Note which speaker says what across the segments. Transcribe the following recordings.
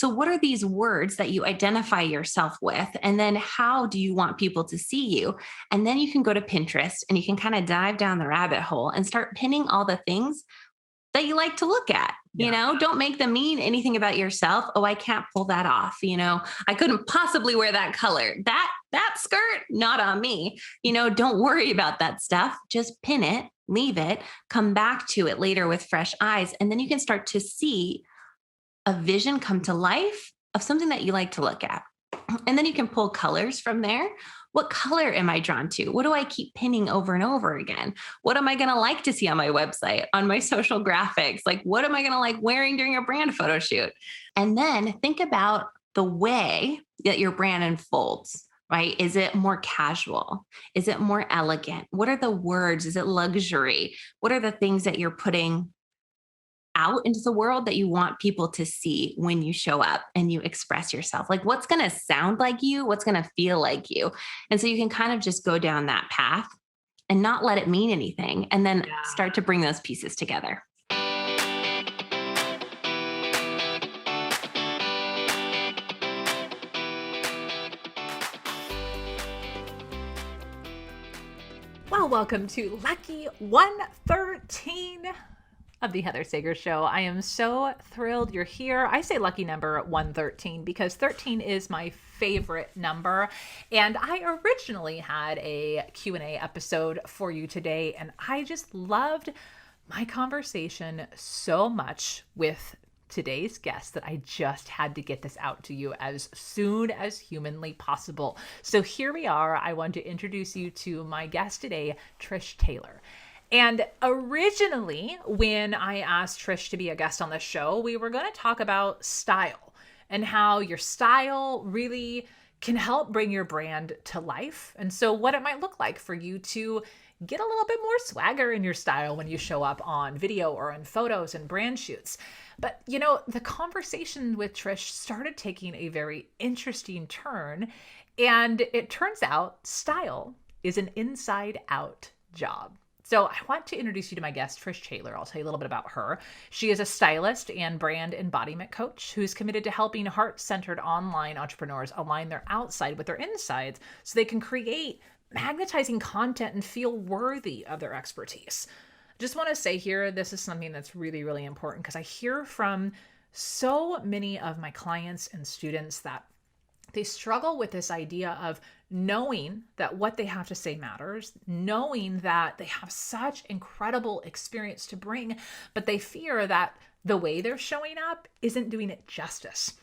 Speaker 1: So what are these words that you identify yourself with? And then how do you want people to see you? And then you can go to Pinterest and you can kind of dive down the rabbit hole and start pinning all the things that you like to look at.
Speaker 2: Yeah.
Speaker 1: Don't make them mean anything about yourself. Oh, I can't pull that off. I couldn't possibly wear that color. That skirt, not on me. Don't worry about that stuff. Just pin it, leave it, come back to it later with fresh eyes. And then you can start to see a vision come to life of something that you like to look at. And then you can pull colors from there. What color am I drawn to? What do I keep pinning over and over again? What am I going to like to see on my website, on my social graphics? Like, what am I going to like wearing during a brand photo shoot? And then think about the way that your brand unfolds, right? Is it more casual? Is it more elegant? What are the words? Is it luxury? What are the things that you're putting out into the world that you want people to see when you show up and you express yourself? Like, what's going to sound like you? What's going to feel like you? And so you can kind of just go down that path and not let it mean anything, and then start to bring those pieces together.
Speaker 2: Well, welcome to Lucky 113 of the Heather Sager Show. I am so thrilled you're here. I say lucky number 113 because 13 is my favorite number. And I originally had a Q&A episode for you today, and I just loved my conversation so much with today's guest that I just had to get this out to you as soon as humanly possible. So here we are. I want to introduce you to my guest today, Trish Taylor. And originally, when I asked Trish to be a guest on the show, we were going to talk about style and how your style really can help bring your brand to life. And so what it might look like for you to get a little bit more swagger in your style when you show up on video or in photos and brand shoots. But, the conversation with Trish started taking a very interesting turn. And it turns out style is an inside out job. So I want to introduce you to my guest, Trish Taylor. I'll tell you a little bit about her. She is a stylist and brand embodiment coach who's committed to helping heart-centered online entrepreneurs align their outside with their insides so they can create magnetizing content and feel worthy of their expertise. I just want to say here, this is something that's really, really important because I hear from so many of my clients and students that they struggle with this idea of knowing that what they have to say matters, knowing that they have such incredible experience to bring, but they fear that the way they're showing up isn't doing it justice.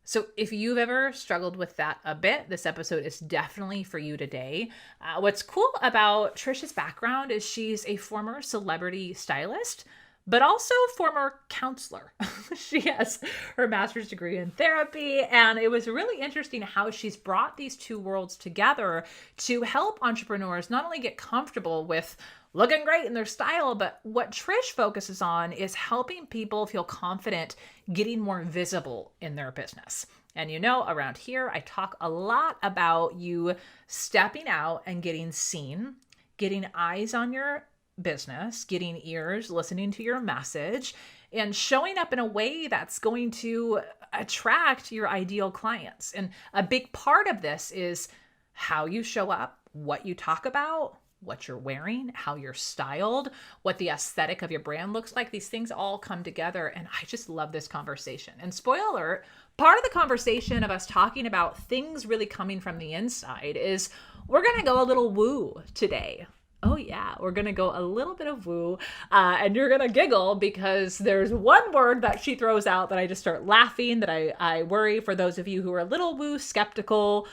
Speaker 2: So if you've ever struggled with that a bit, this episode is definitely for you today. What's cool about Trish's background is she's a former celebrity stylist, but also former counselor. She has her master's degree in therapy, and it was really interesting how she's brought these two worlds together to help entrepreneurs not only get comfortable with looking great in their style, but what Trish focuses on is helping people feel confident getting more visible in their business. And around here, I talk a lot about you stepping out and getting seen, getting eyes on your business, getting ears, listening to your message, and showing up in a way that's going to attract your ideal clients. And a big part of this is how you show up, what you talk about, what you're wearing, how you're styled, what the aesthetic of your brand looks like. These things all come together, and I just love this conversation. And spoiler alert, part of the conversation of us talking about things really coming from the inside is we're going to go a little woo today. Oh yeah, we're going to go a little bit of woo, and you're going to giggle because there's one word that she throws out that I just start laughing, that I worry for those of you who are a little woo skeptical.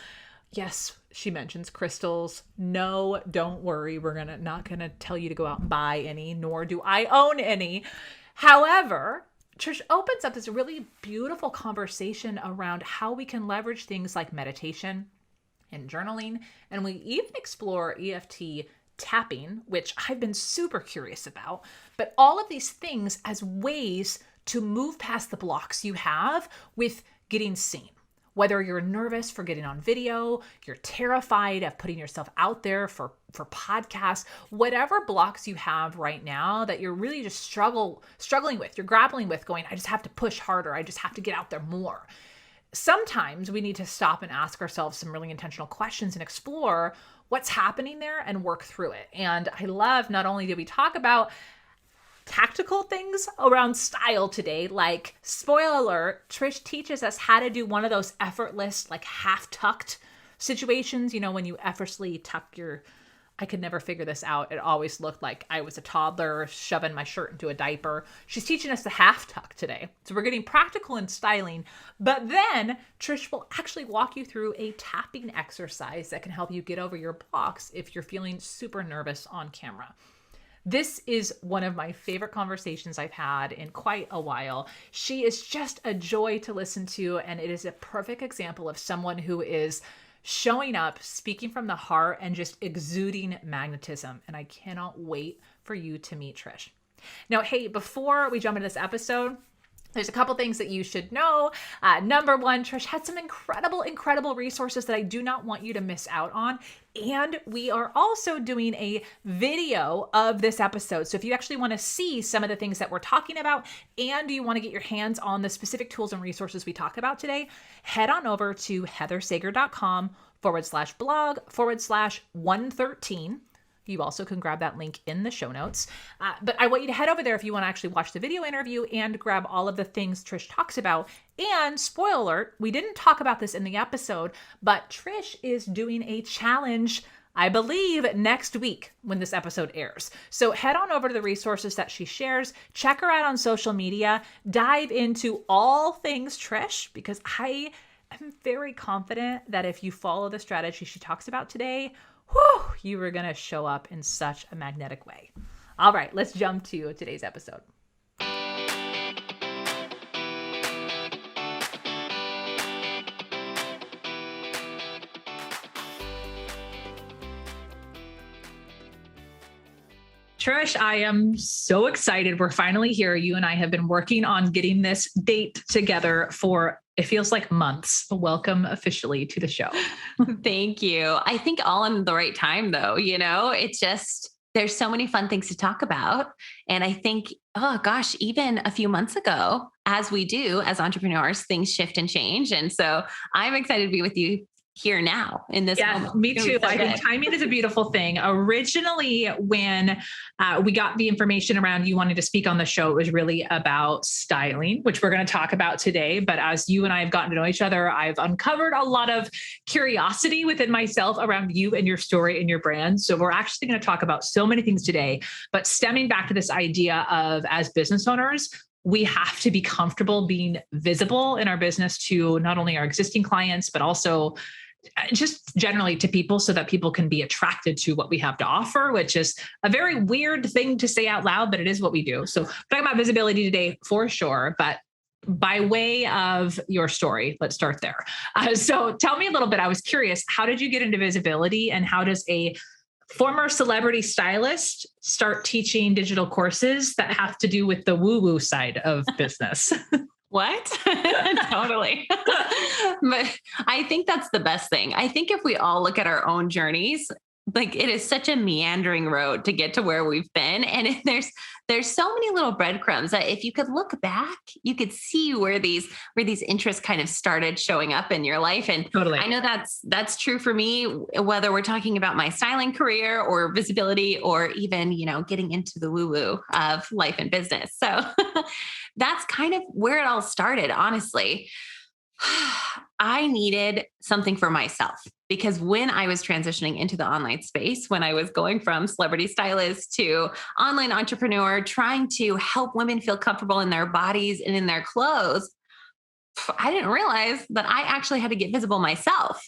Speaker 2: Yes, she mentions crystals. No, don't worry. We're not going to tell you to go out and buy any, nor do I own any. However, Trish opens up this really beautiful conversation around how we can leverage things like meditation and journaling. And we even explore EFT tapping, which I've been super curious about, but all of these things as ways to move past the blocks you have with getting seen, Whether you're nervous for getting on video, you're terrified of putting yourself out there for podcasts, whatever blocks you have right now that you're really just struggling with, you're grappling with going, I just have to push harder. I just have to get out there more. Sometimes we need to stop and ask ourselves some really intentional questions and explore what's happening there and work through it. And I love, not only did we talk about tactical things around style today, like, spoiler alert, Trish teaches us how to do one of those effortless, like half tucked situations. When you effortlessly tuck I could never figure this out. It always looked like I was a toddler shoving my shirt into a diaper. She's teaching us the half tuck today. So we're getting practical in styling, but then Trish will actually walk you through a tapping exercise that can help you get over your blocks if you're feeling super nervous on camera. This is one of my favorite conversations I've had in quite a while. She is just a joy to listen to, and it is a perfect example of someone who is showing up, speaking from the heart, and just exuding magnetism. And I cannot wait for you to meet Trish. Now, hey, before we jump into this episode, there's a couple things that you should know. Number one, Trish had some incredible resources that I do not want you to miss out on. And we are also doing a video of this episode. So if you actually want to see some of the things that we're talking about and you want to get your hands on the specific tools and resources we talk about today, head on over to heathersager.com/blog/113. You also can grab that link in the show notes. But I want you to head over there if you want to actually watch the video interview and grab all of the things Trish talks about. And spoiler alert, we didn't talk about this in the episode, but Trish is doing a challenge, I believe, next week when this episode airs. So head on over to the resources that she shares, check her out on social media, dive into all things Trish, because I am very confident that if you follow the strategy she talks about today, you are going to show up in such a magnetic way. All right, let's jump to today's episode.
Speaker 3: Trish, I am so excited. We're finally here. You and I have been working on getting this date together for, it feels like months. Welcome officially to the show.
Speaker 1: Thank you. I think all in the right time though, it's just, there's so many fun things to talk about. And I think, oh gosh, even a few months ago, as we do as entrepreneurs, things shift and change. And so I'm excited to be with you here now in this moment.
Speaker 3: Me too. I think timing is a beautiful thing. Originally, when we got the information around you wanting to speak on the show, it was really about styling, which we're going to talk about today. But as you and I have gotten to know each other, I've uncovered a lot of curiosity within myself around you and your story and your brand. So we're actually going to talk about so many things today, but stemming back to this idea of, as business owners, we have to be comfortable being visible in our business to not only our existing clients, but also just generally to people, so that people can be attracted to what we have to offer, which is a very weird thing to say out loud, but it is what we do. So talking about visibility today for sure, but by way of your story, let's start there. So tell me a little bit. I was curious, how did you get into visibility, and how does a former celebrity stylist start teaching digital courses that have to do with the woo-woo side of business?
Speaker 1: What? Totally. But I think that's the best thing. I think if we all look at our own journeys, like, it is such a meandering road to get to where we've been. And there's so many little breadcrumbs that if you could look back, you could see where these interests kind of started showing up in your life. And
Speaker 3: totally,
Speaker 1: I know that's true for me, whether we're talking about my styling career or visibility, or even, getting into the woo-woo of life and business. So that's kind of where it all started, honestly. I needed something for myself, because when I was transitioning into the online space, when I was going from celebrity stylist to online entrepreneur, trying to help women feel comfortable in their bodies and in their clothes, I didn't realize that I actually had to get visible myself.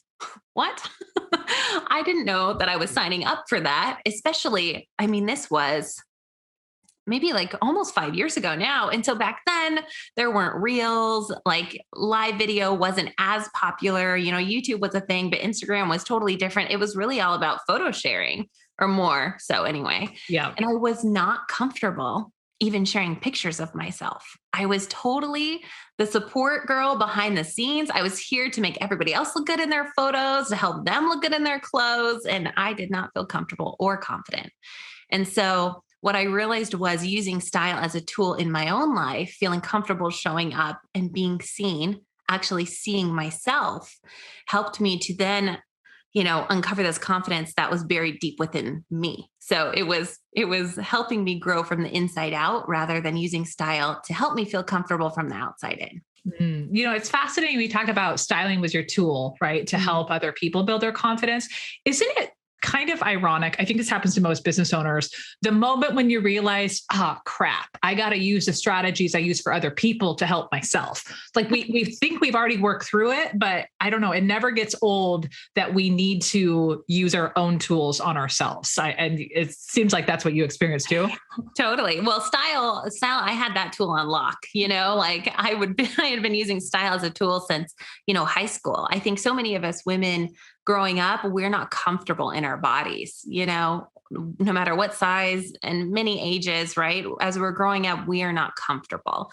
Speaker 1: What? I didn't know that I was signing up for that, especially, this was maybe like almost 5 years ago now. And so back then there weren't reels, like live video wasn't as popular. YouTube was a thing, but Instagram was totally different. It was really all about photo sharing or more. So anyway,
Speaker 3: yeah.
Speaker 1: And I was not comfortable even sharing pictures of myself. I was totally the support girl behind the scenes. I was here to make everybody else look good in their photos, to help them look good in their clothes. And I did not feel comfortable or confident. And so what I realized was using style as a tool in my own life, feeling comfortable showing up and being seen, actually seeing myself, helped me to then, uncover this confidence that was buried deep within me. So it was helping me grow from the inside out rather than using style to help me feel comfortable from the outside in.
Speaker 3: It's fascinating. We talk about styling was your tool, right? To help other people build their confidence. Isn't it kind of ironic? I think this happens to most business owners. The moment when you realize, crap, I got to use the strategies I use for other people to help myself. Like we think we've already worked through it, but I don't know. It never gets old that we need to use our own tools on ourselves. And it seems like that's what you experienced too.
Speaker 1: Totally. Well, style, I had that tool on lock, like I had been using style as a tool since, high school. I think so many of us women growing up, we're not comfortable in our bodies, no matter what size and many ages, right? As we're growing up, we are not comfortable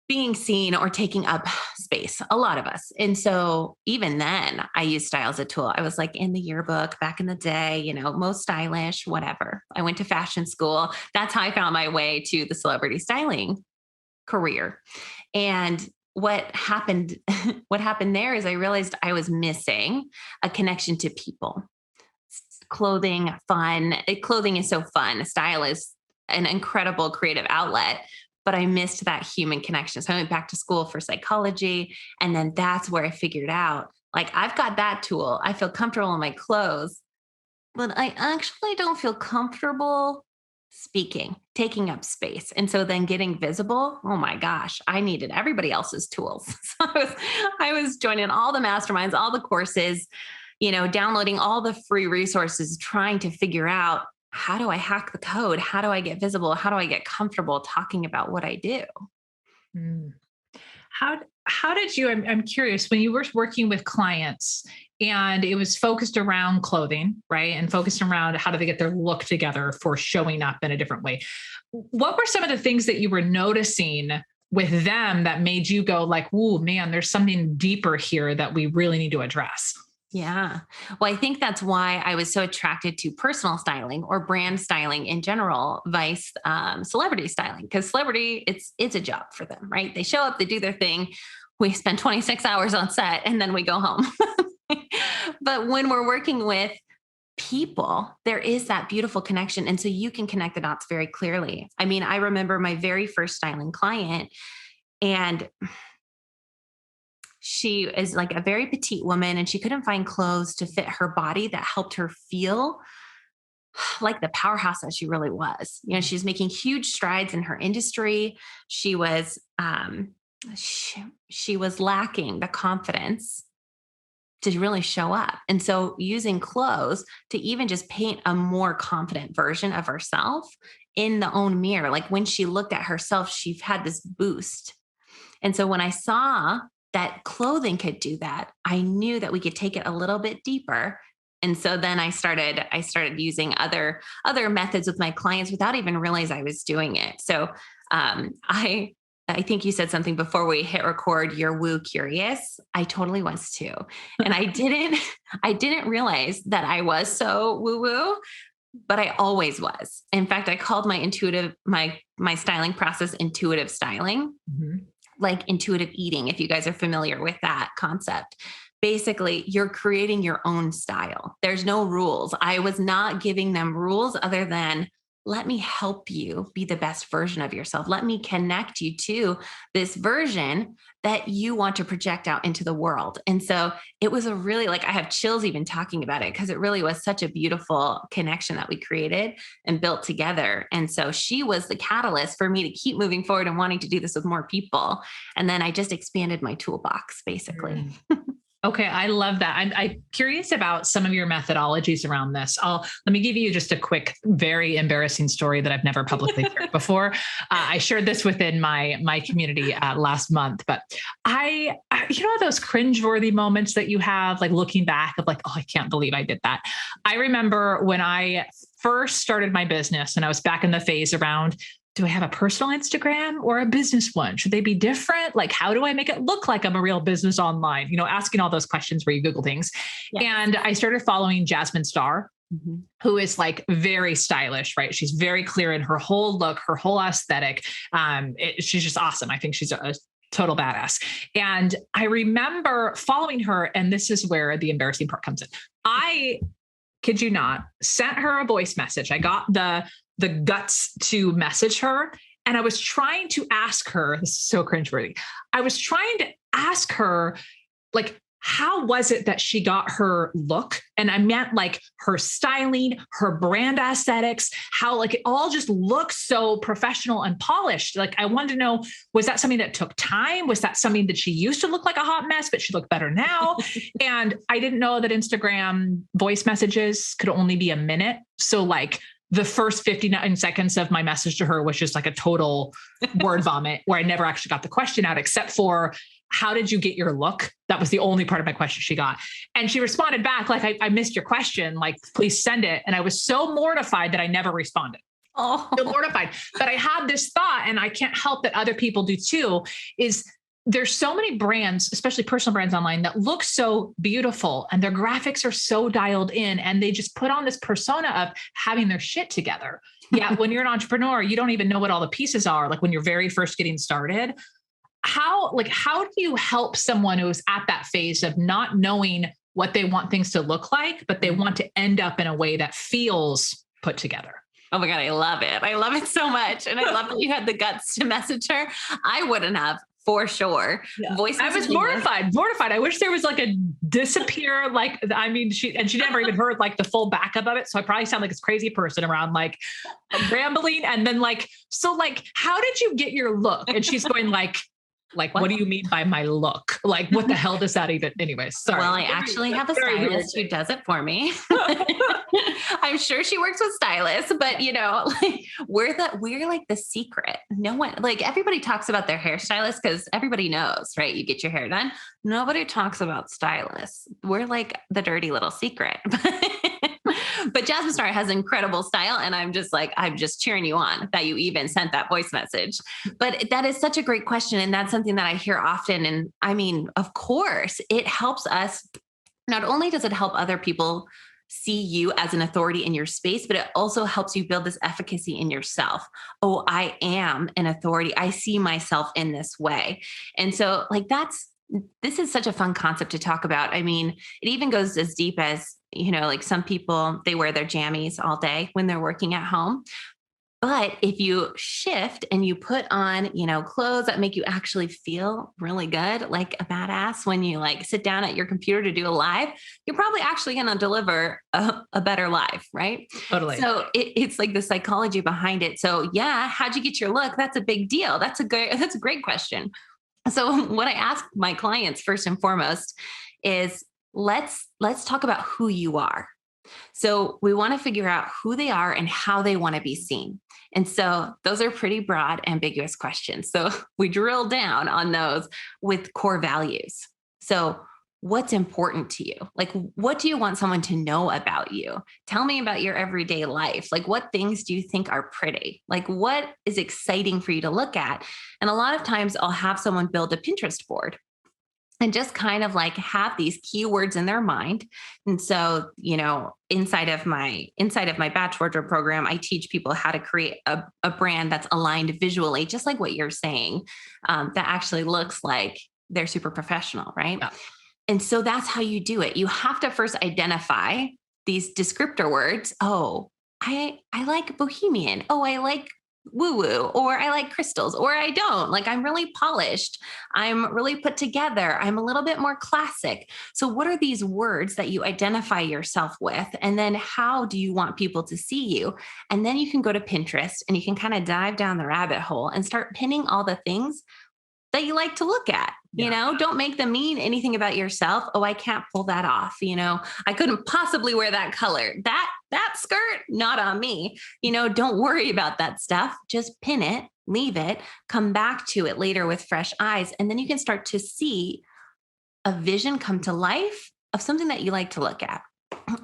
Speaker 1: being seen or taking up space, a lot of us. And so even then I used style as a tool. I was like in the yearbook back in the day, most stylish, whatever. I went to fashion school. That's how I found my way to the celebrity styling career. And what happened there is I realized I was missing a connection to people. Clothing, fun. Clothing is so fun. Style is an incredible creative outlet, but I missed that human connection. So I went back to school for psychology. And then that's where I figured out, like, I've got that tool. I feel comfortable in my clothes, but I actually don't feel comfortable speaking, taking up space. And so then getting visible, oh my gosh, I needed everybody else's tools. So I was joining all the masterminds, all the courses, downloading all the free resources, trying to figure out, how do I hack the code? How do I get visible? How do I get comfortable talking about what I do?
Speaker 3: Mm. How did you, I'm curious, when you were working with clients and it was focused around clothing, right? And focused around how do they get their look together for showing up in a different way. What were some of the things that you were noticing with them that made you go like, "Ooh, man, there's something deeper here that we really need to address"?
Speaker 1: Yeah. Well, I think that's why I was so attracted to personal styling or brand styling in general, vice celebrity styling, because celebrity, it's a job for them, right? They show up, they do their thing. We spend 26 hours on set and then we go home. But when we're working with people, there is that beautiful connection. And so you can connect the dots very clearly. I mean, I remember my very first styling client, and she is like a very petite woman and she couldn't find clothes to fit her body that helped her feel like the powerhouse that she really was. She's making huge strides in her industry. She was, she was lacking the confidence to really show up. And so using clothes to even just paint a more confident version of herself in the own mirror. Like when she looked at herself, she had this boost. And so when I saw that clothing could do that, I knew that we could take it a little bit deeper. And so then I started using other methods with my clients without even realize I was doing it. So I think you said something before we hit record, you're woo curious. I totally was too. And I didn't realize that I was so woo woo, but I always was. In fact, I called my styling process intuitive styling. Mm-hmm. Like intuitive eating, if you guys are familiar with that concept. Basically, you're creating your own style. There's no rules. I was not giving them rules other than, let me help you be the best version of yourself. Let me connect you to this version that you want to project out into the world. And so it was a really, like, I have chills even talking about it because it really was such a beautiful connection that we created and built together. And so she was the catalyst for me to keep moving forward and wanting to do this with more people. And then I just expanded my toolbox, basically.
Speaker 3: Okay. I love that. I'm curious about some of your methodologies around this. Let me give you just a quick, very embarrassing story that I've never publicly shared before. I shared this within my community last month, but those cringeworthy moments that you have, like looking back of like, oh, I can't believe I did that. I remember when I first started my business and I was back in the phase around, do I have a personal Instagram or a business one? Should they be different? Like, how do I make it look like I'm a real business online? Asking all those questions where you Google things. Yes. And I started following Jasmine Star, who is like very stylish, right? She's very clear in her whole look, her whole aesthetic. She's just awesome. I think she's a total badass. And I remember following her, and this is where the embarrassing part comes in. I kid you not, sent her a voice message. I got the guts to message her. And I was trying to ask her, this is so cringeworthy. I was trying to ask her, like, how was it that she got her look? And I meant like her styling, her brand aesthetics, how like it all just looks so professional and polished. Like I wanted to know, was that something that took time? Was that something that she used to look like a hot mess, but she looked better now? And I didn't know that Instagram voice messages could only be a minute. So like the first 59 seconds of my message to her was just like a total word vomit where I never actually got the question out, except for, how did you get your look? That was the only part of my question she got. And she responded back, like, I missed your question. Like, please send it. And I was so mortified that I never responded.
Speaker 1: Oh,
Speaker 3: so mortified. But I had this thought, and I can't help that other people do too, is there's so many brands, especially personal brands online, that look so beautiful and their graphics are so dialed in, and they just put on this persona of having their shit together. Yeah. When you're an entrepreneur, you don't even know what all the pieces are. Like when you're very first getting started, how do you help someone who's at that phase of not knowing what they want things to look like, but they want to end up in a way that feels put together?
Speaker 1: Oh my God, I love it. I love it so much. And I love that you had the guts to message her. I wouldn't have, for sure.
Speaker 3: Yeah. I was mortified. I wish there was like a disappear. She never even heard like the full backup of it. So I probably sound like this crazy person around like rambling. And then so how did you get your look? And she's going like, what do you mean by my look? Like, what the hell does that even? Anyways, sorry.
Speaker 1: Well, I actually have a stylist who does it for me. I'm sure she works with stylists, but we're like the secret. No one, like everybody talks about their hairstylist because everybody knows, right? You get your hair done. Nobody talks about stylists. We're like the dirty little secret. But Jasmine Star has incredible style. And I'm just cheering you on that you even sent that voice message. But that is such a great question. And that's something that I hear often. And I mean, of course, it helps us. Not only does it help other people see you as an authority in your space, but it also helps you build this efficacy in yourself. Oh, I am an authority. I see myself in this way. And so this is such a fun concept to talk about. I mean, it even goes as deep as, like some people, they wear their jammies all day when they're working at home. But if you shift and you put on, clothes that make you actually feel really good, like a badass, when you sit down at your computer to do a live, you're probably actually going to deliver a better live, right?
Speaker 3: Totally.
Speaker 1: So it's like the psychology behind it. So yeah, how'd you get your look? That's a big deal. That's a great question. So what I ask my clients first and foremost is let's talk about who you are. So we want to figure out who they are and how they want to be seen. And so those are pretty broad, ambiguous questions. So we drill down on those with core values. So what's important to you? Like, what do you want someone to know about you? Tell me about your everyday life. Like, what things do you think are pretty? Like, what is exciting for you to look at? And a lot of times I'll have someone build a Pinterest board and just kind of have these keywords in their mind. And so, inside of my batch wardrobe program, I teach people how to create a brand that's aligned visually, just like what you're saying, that actually looks like they're super professional, right? Yeah. And so that's how you do it. You have to first identify these descriptor words. Oh, I like bohemian. Oh, I like woo-woo, or I like crystals, or I don't. Like, I'm really polished. I'm really put together. I'm a little bit more classic. So what are these words that you identify yourself with? And then how do you want people to see you? And then you can go to Pinterest and you can kind of dive down the rabbit hole and start pinning all the things that you like to look at. Yeah. Don't make them mean anything about yourself. Oh, I can't pull that off. I couldn't possibly wear that color. That skirt, not on me. Don't worry about that stuff. Just pin it, leave it, come back to it later with fresh eyes. And then you can start to see a vision come to life of something that you like to look at.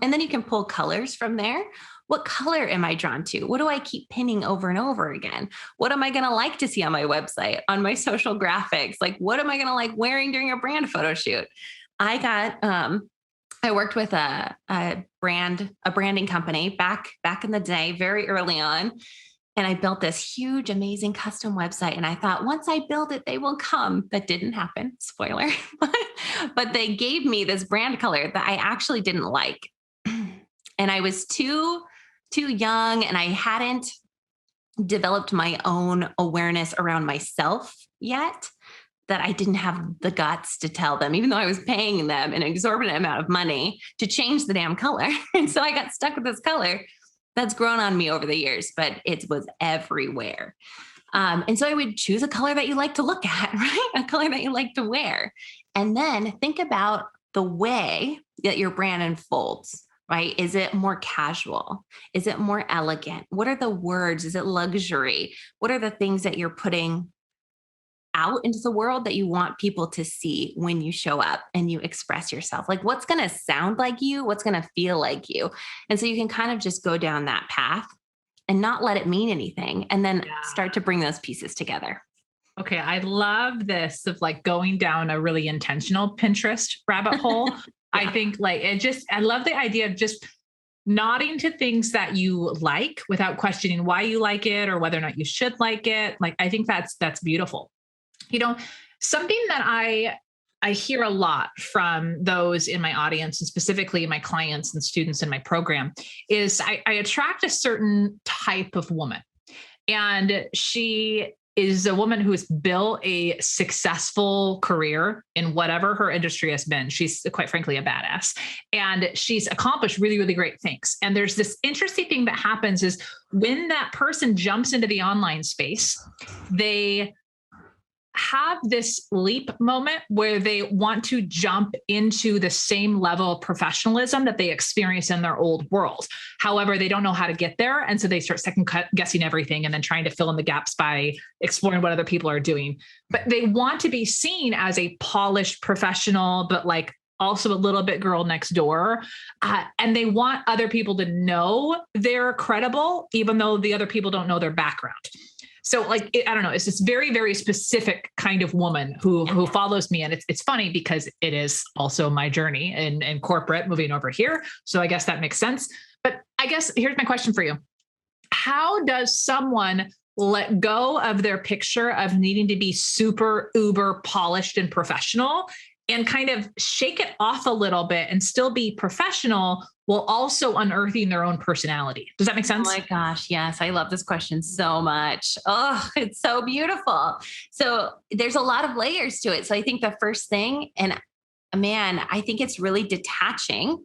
Speaker 1: And then you can pull colors from there, What color am I drawn to? What do I keep pinning over and over again? What am I going to like to see on my website, on my social graphics? Like, what am I going to like wearing during a brand photo shoot? I worked with a branding company back in the day, very early on. And I built this huge, amazing custom website. And I thought, once I build it, they will come. That didn't happen. Spoiler. But they gave me this brand color that I actually didn't like. And I was too young, and I hadn't developed my own awareness around myself yet, that I didn't have the guts to tell them, even though I was paying them an exorbitant amount of money to change the damn color. And so I got stuck with this color that's grown on me over the years, but it was everywhere. And so I would choose a color that you like to look at, right? A color that you like to wear. And then think about the way that your brand unfolds, right? Is it more casual? Is it more elegant? What are the words? Is it luxury? What are the things that you're putting out into the world that you want people to see when you show up and you express yourself? Like, what's going to sound like you? What's going to feel like you? And so you can kind of just go down that path and not let it mean anything, and then start to bring those pieces together.
Speaker 3: Okay. I love this of like going down a really intentional Pinterest rabbit hole. I think like I love the idea of just nodding to things that you like without questioning why you like it or whether or not you should like it. Like, I think that's beautiful. You know, something that I hear a lot from those in my audience, and specifically my clients and students in my program, is I attract a certain type of woman. And she is a woman who has built a successful career in whatever her industry has been. She's quite frankly a badass, and she's accomplished really, really great things. And there's this interesting thing that happens is when that person jumps into the online space, they have this leap moment where they want to jump into the same level of professionalism that they experience in their old world. However, they don't know how to get there. And so they start second guessing everything and then trying to fill in the gaps by exploring what other people are doing. But they want to be seen as a polished professional, but like also a little bit girl next door. And they want other people to know they're credible, even though the other people don't know their background. So like, I don't know, it's this very, very specific kind of woman who follows me. And it's funny because it is also my journey in corporate moving over here. So I guess that makes sense. But I guess here's my question for you. How does someone let go of their picture of needing to be super uber polished and professional and kind of shake it off a little bit and still be professional while also unearthing their own personality? Does that make sense?
Speaker 1: Oh my gosh. Yes. I love this question so much. Oh, it's so beautiful. So there's a lot of layers to it. So I think the first thing, and man, I think it's really detaching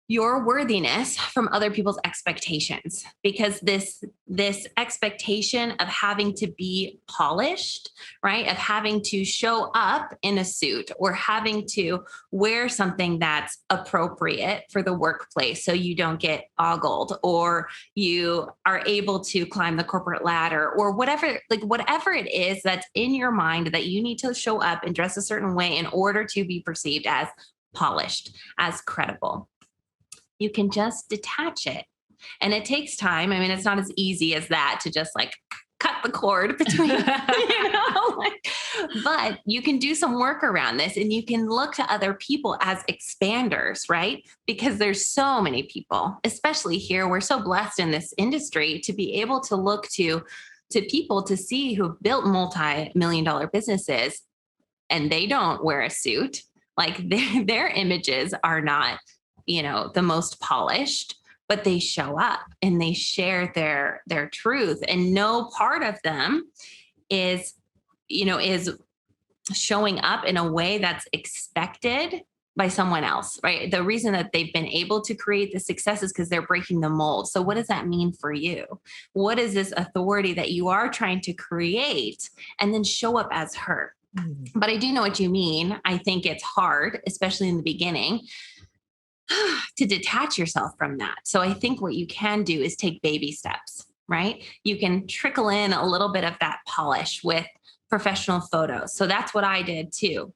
Speaker 1: your worthiness from other people's expectations, because this expectation of having to be polished, right? Of having to show up in a suit or having to wear something that's appropriate for the workplace so you don't get ogled, or you are able to climb the corporate ladder, or whatever it is that's in your mind that you need to show up and dress a certain way in order to be perceived as polished, as credible. You can just detach it. And it takes time. I mean, it's not as easy as that to just like cut the cord between, but you can do some work around this, and you can look to other people as expanders, right? Because there's so many people, especially here. We're so blessed in this industry to be able to look to people to see who've built multi-million-dollar businesses, and they don't wear a suit. Like their images are not, the most polished, but they show up and they share their truth. And no part of them is showing up in a way that's expected by someone else, right? The reason that they've been able to create the success is because they're breaking the mold. So what does that mean for you? What is this authority that you are trying to create and then show up as her? Mm-hmm. But I do know what you mean. I think it's hard, especially in the beginning, to detach yourself from that. So I think what you can do is take baby steps, right? You can trickle in a little bit of that polish with professional photos. So that's what I did too.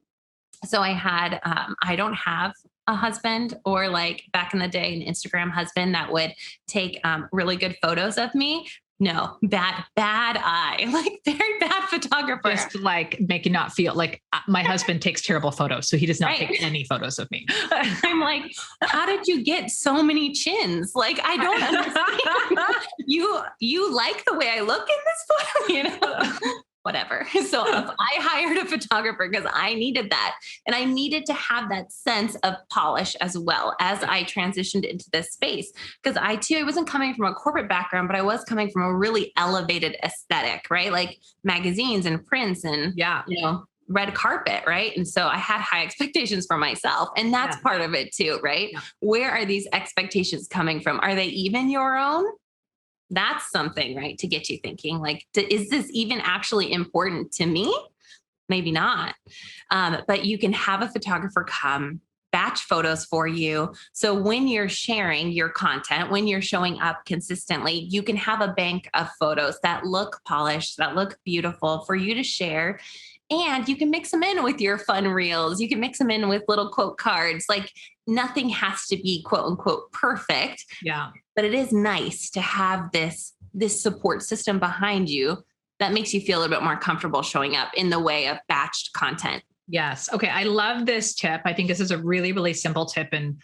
Speaker 1: So I don't have a husband, or like back in the day, an Instagram husband that would take really good photos of me. No, bad eye, like very bad photographer.
Speaker 3: Just like make you not feel like my husband takes terrible photos. So he does not take any photos of me.
Speaker 1: I'm like, how did you get so many chins? Like, I don't understand. You like the way I look in this photo, whatever. So if I hired a photographer because I needed that, and I needed to have that sense of polish as well as I transitioned into this space. Because I wasn't coming from a corporate background, but I was coming from a really elevated aesthetic, right? Like magazines and prints and, red carpet, right? And so I had high expectations for myself. And that's part of it too, right? Yeah. Where are these expectations coming from? Are they even your own? That's something, right, to get you thinking, like, is this even actually important to me? Maybe not. But you can have a photographer come batch photos for you. So when you're sharing your content, when you're showing up consistently, you can have a bank of photos that look polished, that look beautiful for you to share. And you can mix them in with your fun reels. You can mix them in with little quote cards. Like, nothing has to be quote unquote perfect.
Speaker 3: Yeah.
Speaker 1: But it is nice to have this support system behind you that makes you feel a little bit more comfortable showing up in the way of batched content.
Speaker 3: Yes. Okay. I love this tip. I think this is a really, really simple tip, and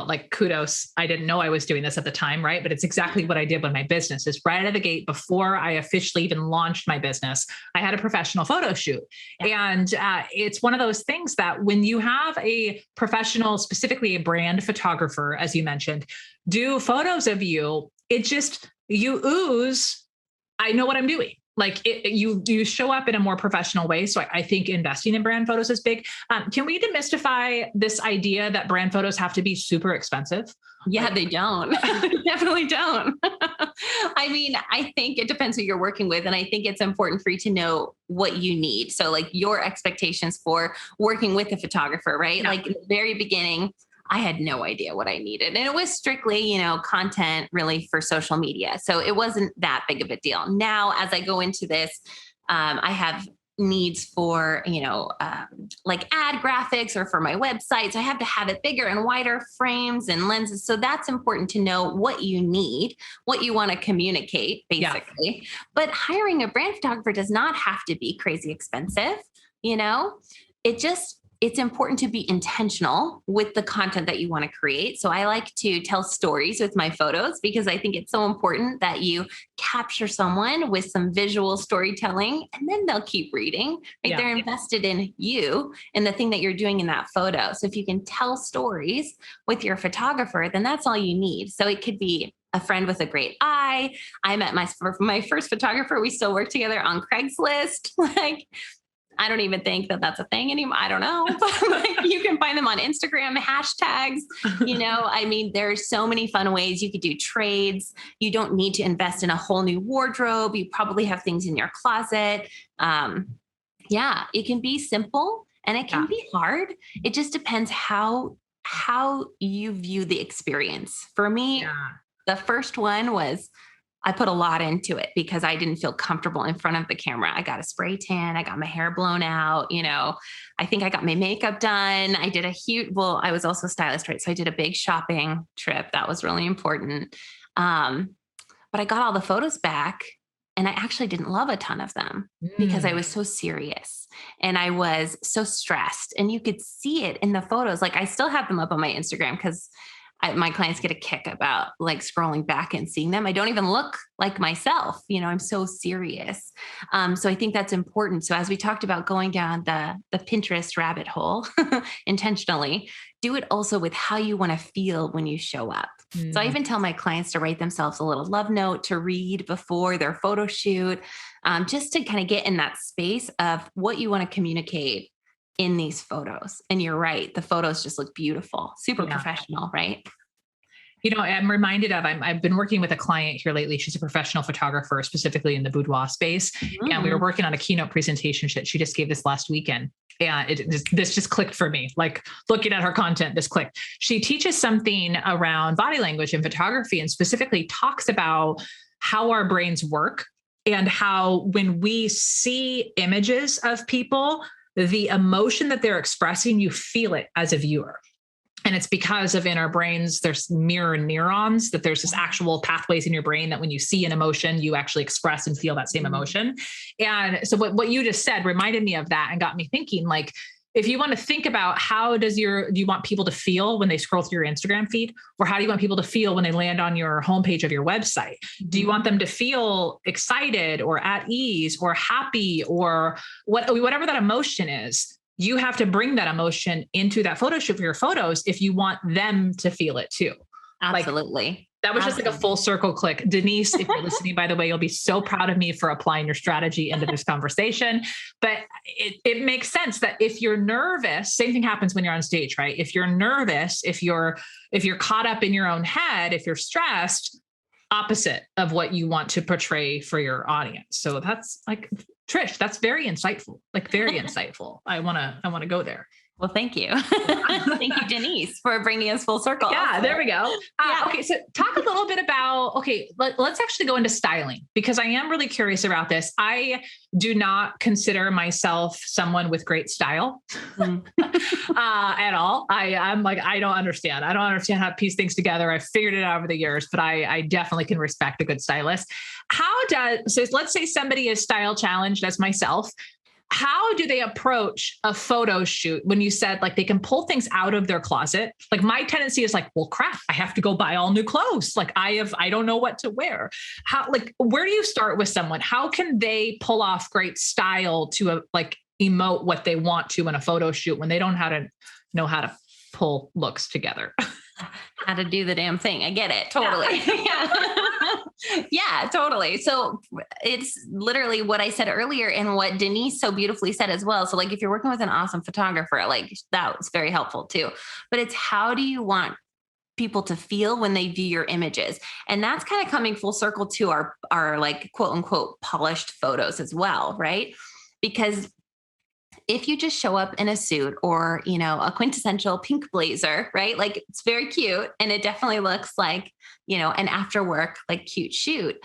Speaker 3: like kudos. I didn't know I was doing this at the time, right? But it's exactly what I did with my business. Is right out of the gate, before I officially even launched my business, I had a professional photo shoot. Yeah. And it's one of those things that when you have a professional, specifically a brand photographer, as you mentioned, do photos of you, you ooze, I know what I'm doing. Like you show up in a more professional way. So I think investing in brand photos is big. Can we demystify this idea that brand photos have to be super expensive?
Speaker 1: Yeah, they don't. They definitely don't. I mean, I think it depends who you're working with. And I think it's important for you to know what you need. So like your expectations for working with a photographer, right? Yeah. Like in the very beginning, I had no idea what I needed. And it was strictly, content really for social media. So it wasn't that big of a deal. Now, as I go into this, I have needs for, like ad graphics or for my websites. I have to have it bigger and wider frames and lenses. So that's important to know what you need, what you want to communicate, basically. Yeah. But hiring a brand photographer does not have to be crazy expensive. It's important to be intentional with the content that you want to create. So I like to tell stories with my photos because I think it's so important that you capture someone with some visual storytelling, and then they'll keep reading. Right? Yeah. They're invested in you and the thing that you're doing in that photo. So if you can tell stories with your photographer, then that's all you need. So it could be a friend with a great eye. I met my first photographer. We still work together on Craigslist. I don't even think that that's a thing anymore. I don't know. But you can find them on Instagram, hashtags. There's so many fun ways you could do trades. You don't need to invest in a whole new wardrobe. You probably have things in your closet. It can be simple and it can be hard. It just depends how you view the experience. For me, the first one was, I put a lot into it because I didn't feel comfortable in front of the camera. I got a spray tan. I got my hair blown out. I think I got my makeup done. I did I was also a stylist, right? So I did a big shopping trip. That was really important. But I got all the photos back and I actually didn't love a ton of them because I was so serious and I was so stressed, and you could see it in the photos. Like I still have them up on my Instagram because my clients get a kick about like scrolling back and seeing them. I don't even look like myself. I'm so serious. So I think that's important. So as we talked about going down the Pinterest rabbit hole intentionally, do it also with how you want to feel when you show up. So I even tell my clients to write themselves a little love note to read before their photo shoot, just to kind of get in that space of what you want to communicate in these photos. And you're right. The photos just look beautiful, super professional, right?
Speaker 3: I'm reminded of, I've been working with a client here lately. She's a professional photographer, specifically in the boudoir space. Mm-hmm. And we were working on a keynote presentation that she just gave this last weekend. And this just clicked for me, like looking at her content, this clicked. She teaches something around body language and photography, and specifically talks about how our brains work and how when we see images of people, the emotion that they're expressing, you feel it as a viewer. And it's because of in our brains, there's mirror neurons, that there's this actual pathways in your brain that when you see an emotion, you actually express and feel that same emotion. And so what you just said reminded me of that and got me thinking, like, if you want to think about do you want people to feel when they scroll through your Instagram feed, or how do you want people to feel when they land on your homepage of your website? Do you want them to feel excited or at ease or happy or whatever that emotion is? You have to bring that emotion into that photo shoot for your photos if you want them to feel it too.
Speaker 1: Absolutely.
Speaker 3: That was just like a full circle click. Denise, if you're listening, by the way, you'll be so proud of me for applying your strategy into this conversation. But it makes sense that if you're nervous, same thing happens when you're on stage, right? If you're nervous, if you're caught up in your own head, if you're stressed, opposite of what you want to portray for your audience. So that's like, Trish, that's very insightful, like very insightful. I want to go there.
Speaker 1: Well, thank you. Thank you, Denise, for bringing us full circle.
Speaker 3: Yeah, there we go. Okay, so talk a little bit about, let's actually go into styling, because I am really curious about this. I do not consider myself someone with great style at all. I'm like, I don't understand how to piece things together. I've figured it out over the years, but I definitely can respect a good stylist. So let's say somebody is style challenged as myself. How do they approach a photo shoot when you said like they can pull things out of their closet? Like my tendency is like, well, crap, I have to go buy all new clothes. Like I don't know what to wear. Where do you start with someone? How can they pull off great style to emote what they want to in a photo shoot when they don't know how to pull looks together?
Speaker 1: How to do the damn thing. I get it. Totally. Yeah. Yeah, totally. So it's literally what I said earlier and what Denise so beautifully said as well. So like, if you're working with an awesome photographer, like that was very helpful too, but it's how do you want people to feel when they view your images? And that's kind of coming full circle to our like quote unquote polished photos as well. Right. Because if you just show up in a suit or, a quintessential pink blazer, right? Like it's very cute and it definitely looks like, an after work, like cute shoot.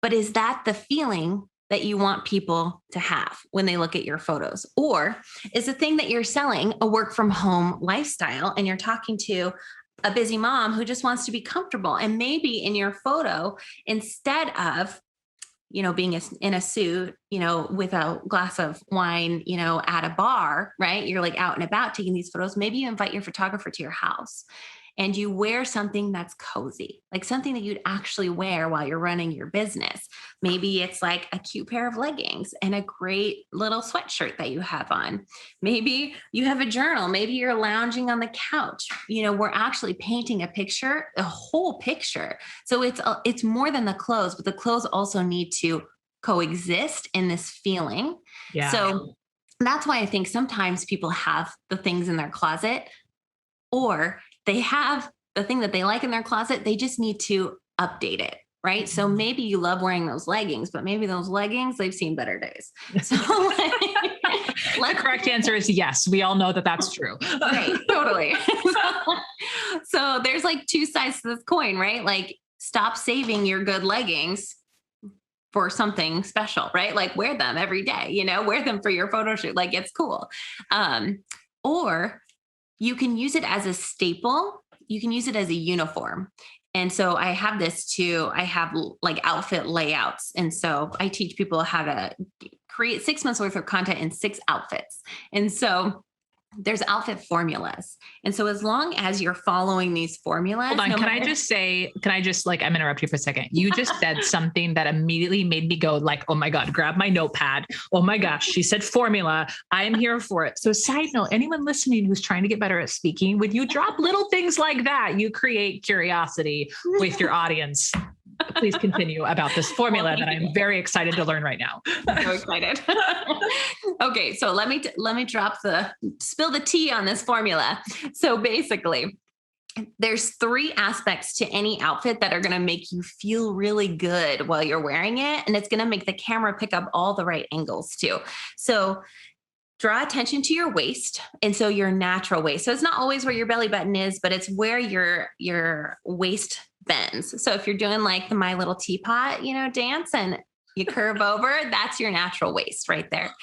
Speaker 1: But is that the feeling that you want people to have when they look at your photos? Or is the thing that you're selling a work from home lifestyle and you're talking to a busy mom who just wants to be comfortable? And maybe in your photo, instead of being in a suit, with a glass of wine, at a bar, right? You're like out and about taking these photos. Maybe you invite your photographer to your house and you wear something that's cozy, like something that you'd actually wear while you're running your business. Maybe it's like a cute pair of leggings and a great little sweatshirt that you have on. Maybe you have a journal. Maybe you're lounging on the couch. We're actually painting a picture, a whole picture. So it's more than the clothes, but the clothes also need to coexist in this feeling. Yeah. So that's why I think sometimes people have the things in their closet, or they have the thing that they like in their closet. They just need to update it. Right. Mm-hmm. So maybe you love wearing those leggings, but maybe those leggings, they've seen better days. So
Speaker 3: the correct answer is yes. We all know that that's true.
Speaker 1: Right. Totally. So there's like two sides to this coin, right? Like stop saving your good leggings for something special, right? Like wear them every day, wear them for your photo shoot. Like it's cool. Or you can use it as a staple. You can use it as a uniform. And so I have this too. I have like outfit layouts. And so I teach people how to create 6 months worth of content in 6 outfits. And so there's outfit formulas. And so as long as you're following these formulas.
Speaker 3: Hold on. I'm interrupt you for a second. You just said something that immediately made me go like, oh my God, grab my notepad. Oh my gosh. She said formula. I'm here for it. So side note, anyone listening who's trying to get better at speaking, when you drop little things like that, you create curiosity with your audience. Please continue about this formula that I'm very excited to learn right now.
Speaker 1: I'm so excited. Okay. So let me spill the tea on this formula. So basically there's 3 aspects to any outfit that are going to make you feel really good while you're wearing it. And it's going to make the camera pick up all the right angles too. So draw attention to your waist. And so your natural waist. So it's not always where your belly button is, but it's where your waist bends. So if you're doing like the My Little Teapot, dance, and you curve over, that's your natural waist right there.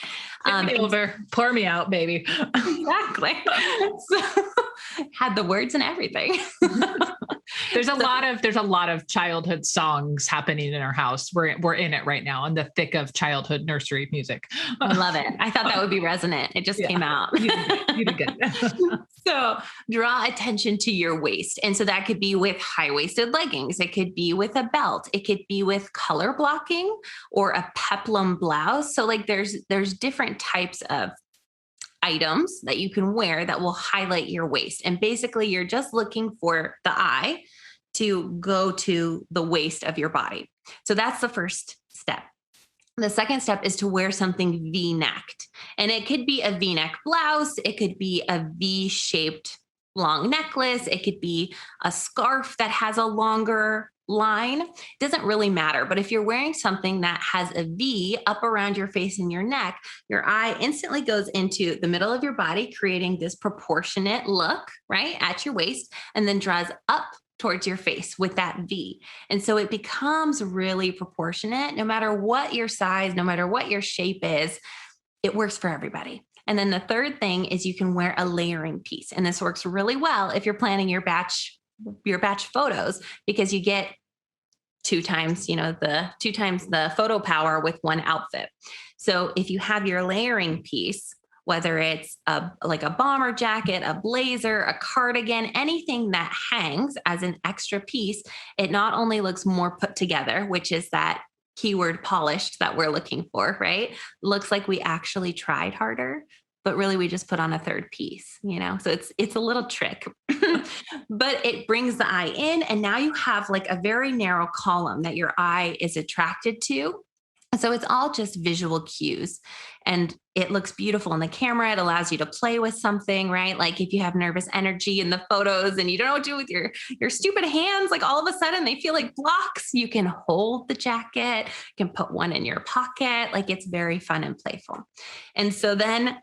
Speaker 3: Tip me over, pour me out, baby.
Speaker 1: Exactly. So, had the words and everything.
Speaker 3: There's a lot of childhood songs happening in our house. We're in it right now, in the thick of childhood nursery music.
Speaker 1: I love it. I thought that would be resonant. It just came out.
Speaker 3: You did good.
Speaker 1: So draw attention to your waist. And so that could be with high-waisted leggings. It could be with a belt. It could be with color blocking or a peplum blouse. So like there's different types of items that you can wear that will highlight your waist. And basically you're just looking for the eye to go to the waist of your body. So that's the first step. The second step is to wear something V-necked. And it could be a V-neck blouse. It could be a V-shaped long necklace. It could be a scarf that has a longer line. It doesn't really matter. But if you're wearing something that has a V up around your face and your neck, your eye instantly goes into the middle of your body, creating this proportionate look, right, at your waist, and then draws up towards your face with that V. And so it becomes really proportionate, no matter what your size, no matter what your shape is, it works for everybody. And then the third thing is you can wear a layering piece. And this works really well if you're planning your batch photos, because you get two times the photo power with one outfit. So if you have your layering piece, whether it's like a bomber jacket, a blazer, a cardigan, anything that hangs as an extra piece, it not only looks more put together, which is that keyword polished that we're looking for, right? Looks like we actually tried harder, but really we just put on a third piece, So it's a little trick, but it brings the eye in, and now you have like a very narrow column that your eye is attracted to. So it's all just visual cues, and it looks beautiful in the camera. It allows you to play with something, right? Like if you have nervous energy in the photos and you don't know what to do with your stupid hands, like all of a sudden they feel like blocks, you can hold the jacket, you can put one in your pocket. Like it's very fun and playful. And so then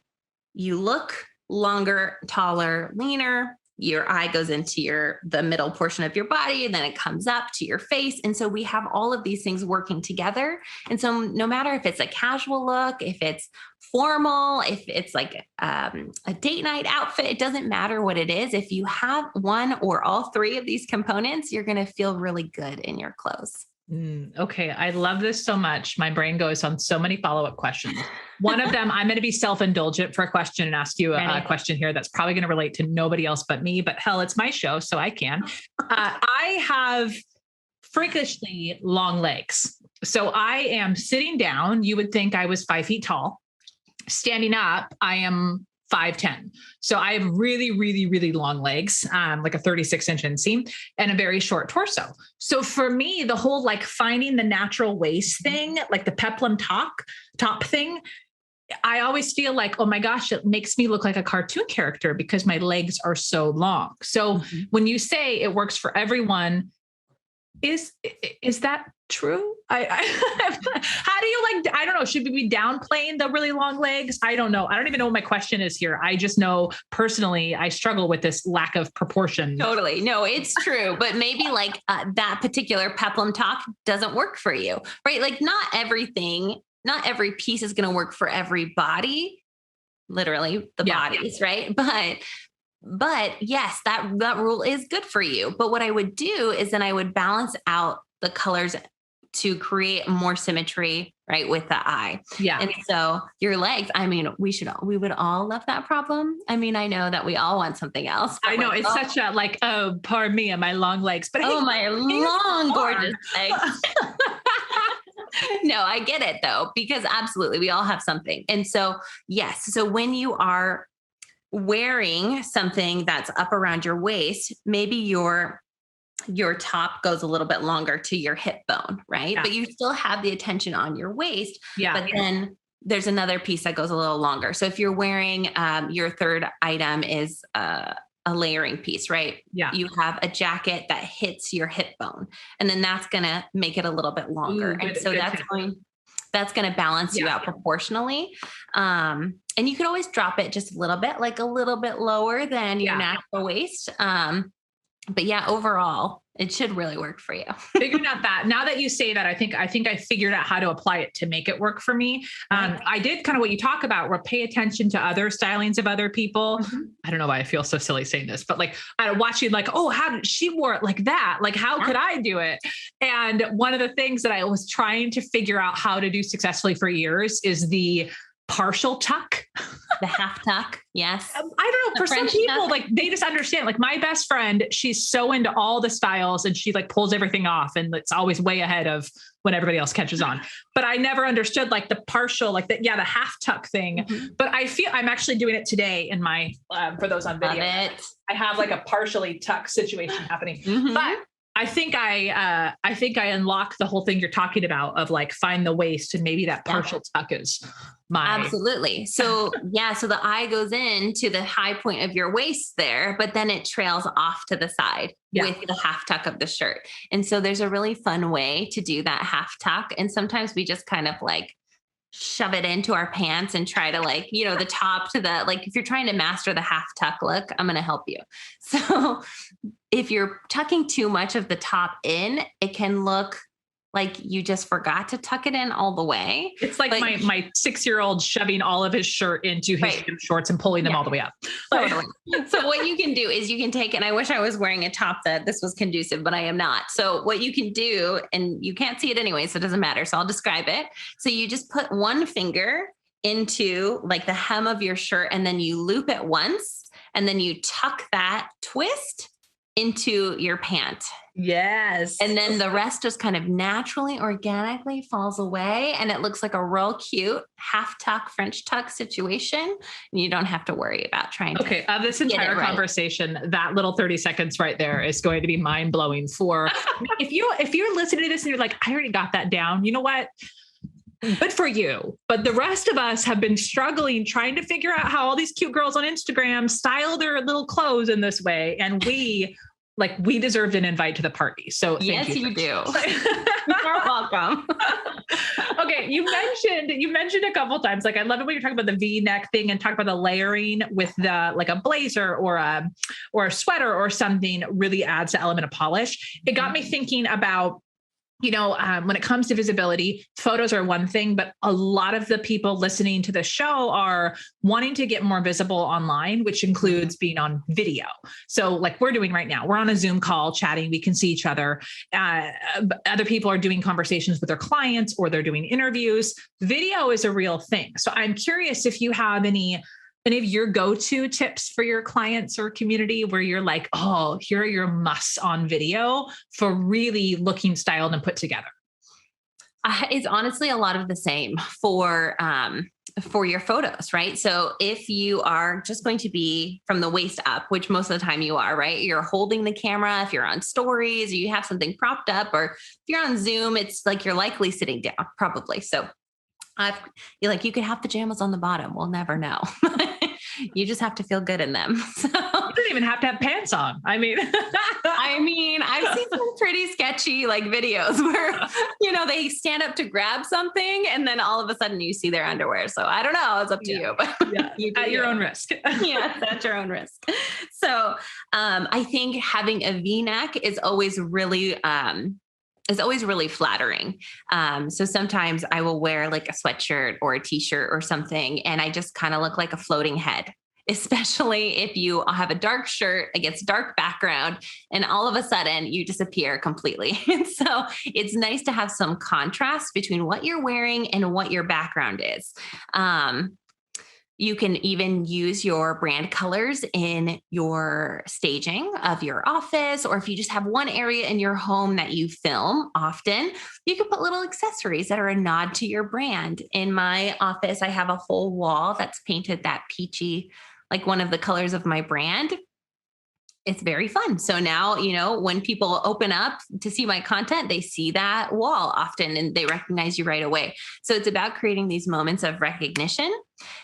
Speaker 1: you look longer, taller, leaner. Your eye goes into the middle portion of your body, and then it comes up to your face. And so we have all of these things working together. And so no matter if it's a casual look, if it's formal, if it's like a date night outfit, it doesn't matter what it is. If you have one or all three of these components, you're going to feel really good in your clothes.
Speaker 3: Okay. I love this so much. My brain goes on so many follow-up questions. One of them, I'm going to be self-indulgent for a question and ask you a question here that's probably going to relate to nobody else but me, but hell, it's my show, so I can. I have freakishly long legs. So I am sitting down. You would think I was 5 feet tall. Standing up, I am 5'10". So I have really, really, really long legs, like a 36-inch inseam and a very short torso. So for me, the whole like finding the natural waist thing, like the peplum top thing, I always feel like, oh my gosh, it makes me look like a cartoon character because my legs are so long. So when you say it works for everyone, is that true? How do you I don't know. Should we be downplaying the really long legs? I don't know. I don't even know what my question is here. I just know personally, I struggle with this lack of proportion.
Speaker 1: Totally. No, it's true. But maybe that particular peplum top doesn't work for you, right? Like not every piece is going to work for every body, literally the bodies, right? But yes, that rule is good for you. But what I would do is then I would balance out the colors to create more symmetry, right, with the eye.
Speaker 3: Yeah.
Speaker 1: And so your legs, I mean, we would all love that problem. I mean, I know that we all want something else.
Speaker 3: I know it's such a oh, pardon me and my long legs, but
Speaker 1: my long, gorgeous legs. No, I get it though, because absolutely we all have something. And so, yes. So when you are wearing something that's up around your waist, maybe your top goes a little bit longer to your hip bone, right? Yeah. But you still have the attention on your waist. Yeah. But then there's another piece that goes a little longer. So if you're wearing, your third item is a layering piece, right? Yeah. You have a jacket that hits your hip bone, and then that's going to make it a little bit longer. And so that's going to balance you out proportionally. And you can always drop it just a little bit, like a little bit lower than your natural waist. But yeah, overall, it should really work for you.
Speaker 3: Figuring out that now that you say that, I think I figured out how to apply it to make it work for me. I did kind of what you talk about, where pay attention to other stylings of other people.
Speaker 1: Mm-hmm.
Speaker 3: I don't know why I feel so silly saying this, but like I watching like, oh, how did she wore it like that? Like, how could I do it? And one of the things that I was trying to figure out how to do successfully for years is the partial tuck.
Speaker 1: The half tuck. Yes.
Speaker 3: I don't know. For some people, like they just understand, like my best friend, she's so into all the styles and she like pulls everything off and it's always way ahead of when everybody else catches on. But I never understood like the partial, like the half tuck thing. Mm-hmm. But I feel I'm actually doing it today in my, for those on video, I have like a partially tuck situation happening, but I think I unlocked the whole thing you're talking about of like find the waist, and maybe that partial tuck is my.
Speaker 1: Absolutely. So so the eye goes in to the high point of your waist there, but then it trails off to the side with the half tuck of the shirt. And so there's a really fun way to do that half tuck. And sometimes we just kind of like shove it into our pants and try to like, the top to the, like, if you're trying to master the half tuck look, I'm going to help you. So if you're tucking too much of the top in, it can look like you just forgot to tuck it in all the way.
Speaker 3: It's like my 6-year-old shoving all of his shirt into his shorts and pulling them all the way up.
Speaker 1: Totally. So what you can do is you can take, and I wish I was wearing a top that this was conducive, but I am not. So what you can do, and you can't see it anyway, so it doesn't matter. So I'll describe it. So you just put one finger into like the hem of your shirt, and then you loop it once, and then you tuck that twist into your pant.
Speaker 3: Yes.
Speaker 1: And then the rest just kind of naturally, organically falls away. And it looks like a real cute half tuck, French tuck situation. And you don't have to worry about trying to.
Speaker 3: Okay. This entire conversation, that little 30 seconds right there is going to be mind blowing for if you're listening to this and you're like, I already got that down. You know what? Good for you. But the rest of us have been struggling, trying to figure out how all these cute girls on Instagram style their little clothes in this way. And we deserved an invite to the party. So
Speaker 1: yes,
Speaker 3: thank
Speaker 1: you do. You're welcome.
Speaker 3: Okay. You mentioned a couple of times, like, I love it when you're talking about the V-neck thing and talk about the layering with the, like a blazer or a sweater or something really adds the element of polish. It got me thinking about, when it comes to visibility, photos are one thing, but a lot of the people listening to the show are wanting to get more visible online, which includes being on video. So like we're doing right now, we're on a Zoom call chatting, we can see each other. Other people are doing conversations with their clients or they're doing interviews. Video is a real thing. So I'm curious if you have any of your go-to tips for your clients or community where you're like, oh, here are your musts on video for really looking styled and put together.
Speaker 1: It's honestly a lot of the same for your photos, right? So if you are just going to be from the waist up, which most of the time you are, right? You're holding the camera. If you're on stories or you have something propped up, or if you're on Zoom, it's like you're likely sitting down probably. So you could have pajamas on the bottom. We'll never know. You just have to feel good in them. So,
Speaker 3: you don't even have to have pants on. I mean,
Speaker 1: I've seen some pretty sketchy like videos where, they stand up to grab something and then all of a sudden you see their underwear. So I don't know. It's up to you, but
Speaker 3: at your own risk.
Speaker 1: Yes, at your own risk. So I think having a V-neck is always really flattering. So sometimes I will wear like a sweatshirt or a t-shirt or something, and I just kind of look like a floating head, especially if you have a dark shirt against dark background and all of a sudden you disappear completely. And so it's nice to have some contrast between what you're wearing and what your background is. You can even use your brand colors in your staging of your office, or if you just have one area in your home that you film often, you can put little accessories that are a nod to your brand. In my office, I have a whole wall that's painted that peachy, like one of the colors of my brand. It's very fun. So now, when people open up to see my content, they see that wall often and they recognize you right away. So it's about creating these moments of recognition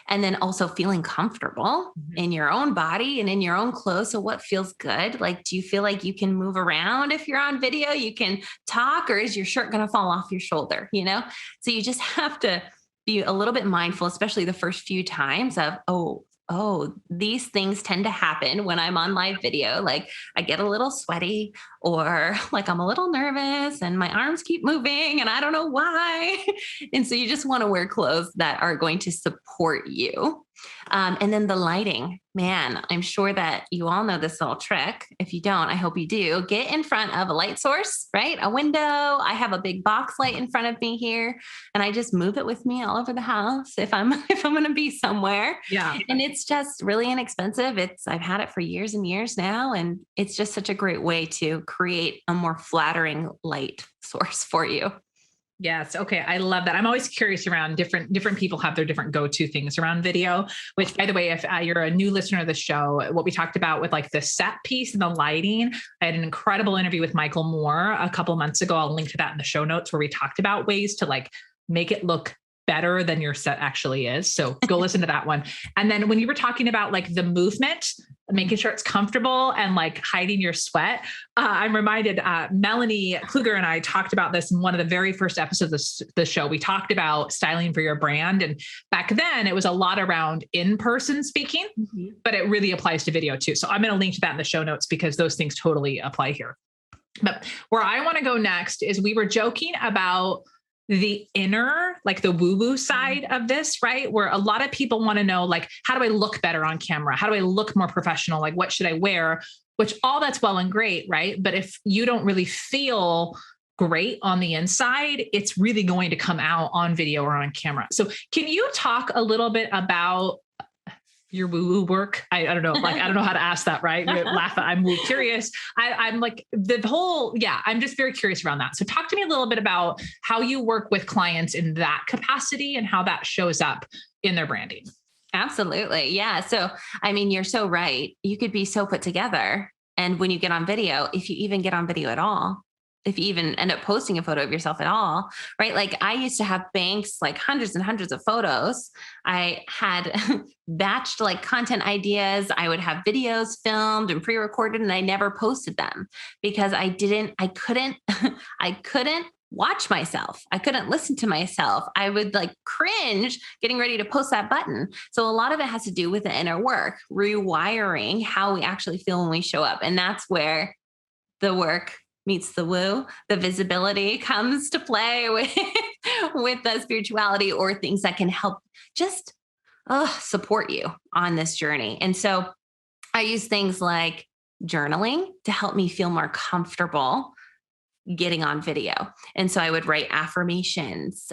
Speaker 1: and then also feeling comfortable in your own body and in your own clothes. So what feels good? Like, do you feel like you can move around if you're on video, you can talk, or is your shirt going to fall off your shoulder? So you just have to be a little bit mindful, especially the first few times of, oh, oh, these things tend to happen when I'm on live video. Like I get a little sweaty or like I'm a little nervous and my arms keep moving and I don't know why. And so you just want to wear clothes that are going to support you. And then the lighting, man, I'm sure that you all know this little trick. If you don't, I hope you do. Get in front of a light source, right? A window. I have a big box light in front of me here, and I just move it with me all over the house if I'm if I'm going to be somewhere.
Speaker 3: Yeah.
Speaker 1: And it's just really inexpensive. I've had it for years and years now, and it's just such a great way to create a more flattering light source for you.
Speaker 3: Yes. Okay. I love that. I'm always curious around different people have their different go-to things around video, which by the way, if you're a new listener of the show, what we talked about with like the set piece and the lighting, I had an incredible interview with Michael Moore a couple of months ago. I'll link to that in the show notes where we talked about ways to like make it look better than your set actually is. So go listen to that one. And then when you were talking about like the movement, making sure it's comfortable and like hiding your sweat, I'm reminded, Melanie Kluger and I talked about this in one of the very first episodes of the show. We talked about styling for your brand. And back then it was a lot around in-person speaking, but it really applies to video too. So I'm going to link to that in the show notes because those things totally apply here. But where I want to go next is we were joking about the inner, like the woo-woo side of this, right? Where a lot of people want to know, like, how do I look better on camera? How do I look more professional? Like, what should I wear? Which all that's well and great, right? But if you don't really feel great on the inside, it's really going to come out on video or on camera. So can you talk a little bit about your woo-woo work? I don't know. Like, I don't know how to ask that, right? Laugh. I'm curious. I'm like I'm just very curious around that. So talk to me a little bit about how you work with clients in that capacity and how that shows up in their branding.
Speaker 1: Absolutely. Yeah. So, I mean, you're so right. You could be so put together. And when you get on video, if you even get on video at all, if you even end up posting a photo of yourself at all, right? Like I used to have banks, like hundreds and hundreds of photos. I had batched like content ideas. I would have videos filmed and pre-recorded, and I never posted them because I couldn't watch myself. I couldn't listen to myself. I would like cringe getting ready to post that button. So a lot of it has to do with the inner work, rewiring how we actually feel when we show up. And that's where the work meets the woo, the visibility comes to play with the spirituality or things that can help just support you on this journey. And so I use things like journaling to help me feel more comfortable getting on video. And so I would write affirmations.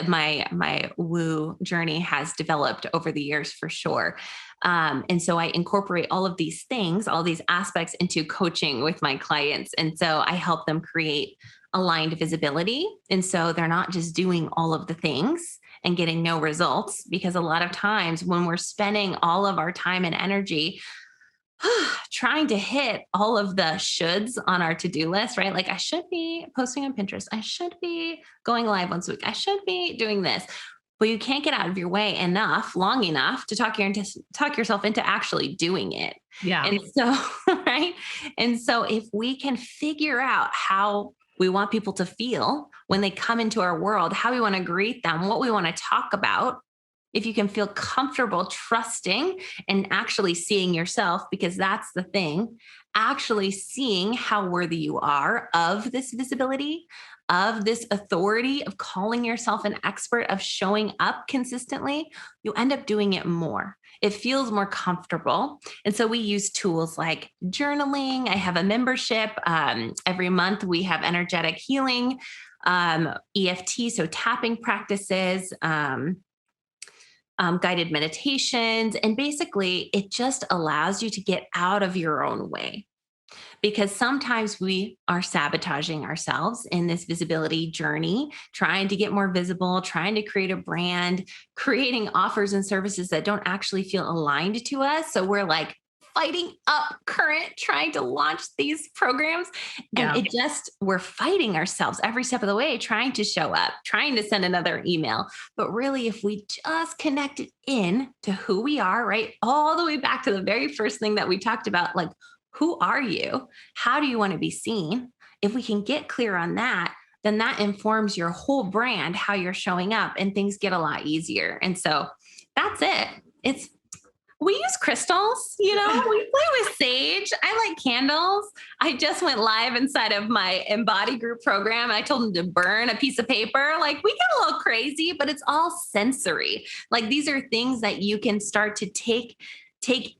Speaker 1: My woo journey has developed over the years for sure. And so I incorporate all of these things, all these aspects into coaching with my clients. And so I help them create aligned visibility. And so they're not just doing all of the things and getting no results, because a lot of times when we're spending all of our time and energy trying to hit all of the shoulds on our to-do list, right? Like I should be posting on Pinterest. I should be going live once a week. I should be doing this, but you can't get out of your way long enough to talk yourself into actually doing it.
Speaker 3: Yeah.
Speaker 1: And so, right. And so if we can figure out how we want people to feel when they come into our world, how we want to greet them, what we want to talk about, if you can feel comfortable trusting and actually seeing yourself, because that's the thing, actually seeing how worthy you are of this visibility, of this authority, of calling yourself an expert, of showing up consistently, you end up doing it more. It feels more comfortable. And so we use tools like journaling. I have a membership. Every month we have energetic healing, EFT, so tapping practices, guided meditations. And basically, it just allows you to get out of your own way. Because sometimes we are sabotaging ourselves in this visibility journey, trying to get more visible, trying to create a brand, creating offers and services that don't actually feel aligned to us. So we're like fighting up current, trying to launch these programs. And we're fighting ourselves every step of the way, trying to show up, trying to send another email. But really, if we just connected in to who we are, right? All the way back to the very first thing that we talked about, like, who are you? How do you want to be seen? If we can get clear on that, then that informs your whole brand, how you're showing up, and things get a lot easier. And so that's it. we use crystals, we play with sage. I like candles. I just went live inside of my Embody group program. I told them to burn a piece of paper. Like, we get a little crazy, but it's all sensory. Like, these are things that you can start to take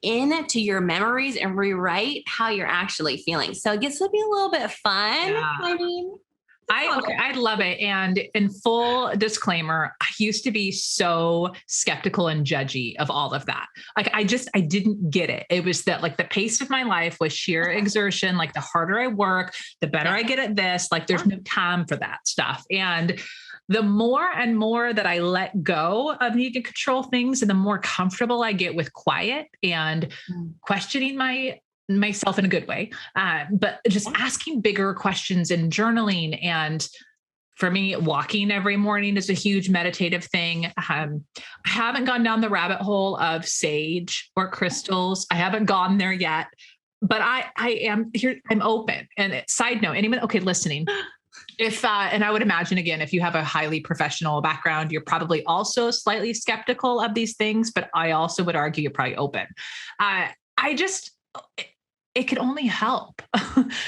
Speaker 1: into your memories and rewrite how you're actually feeling. So it gets to be a little bit fun.
Speaker 3: Yeah.
Speaker 1: I mean,
Speaker 3: I love it. And in full disclaimer, I used to be so skeptical and judgy of all of that. Like, I didn't get it. It was that, like, the pace of my life was sheer exertion. Like, the harder I work, the better I get at this. Like, there's no time for that stuff. And the more and more that I let go of needing to control things, and the more comfortable I get with quiet and questioning myself in a good way, but just asking bigger questions and journaling. And for me, walking every morning is a huge meditative thing. I haven't gone down the rabbit hole of sage or crystals. I haven't gone there yet, but I am here. I'm open. And side note, anyone, listening, if, and I would imagine, again, if you have a highly professional background, you're probably also slightly skeptical of these things, but I also would argue you're probably open. It could only help.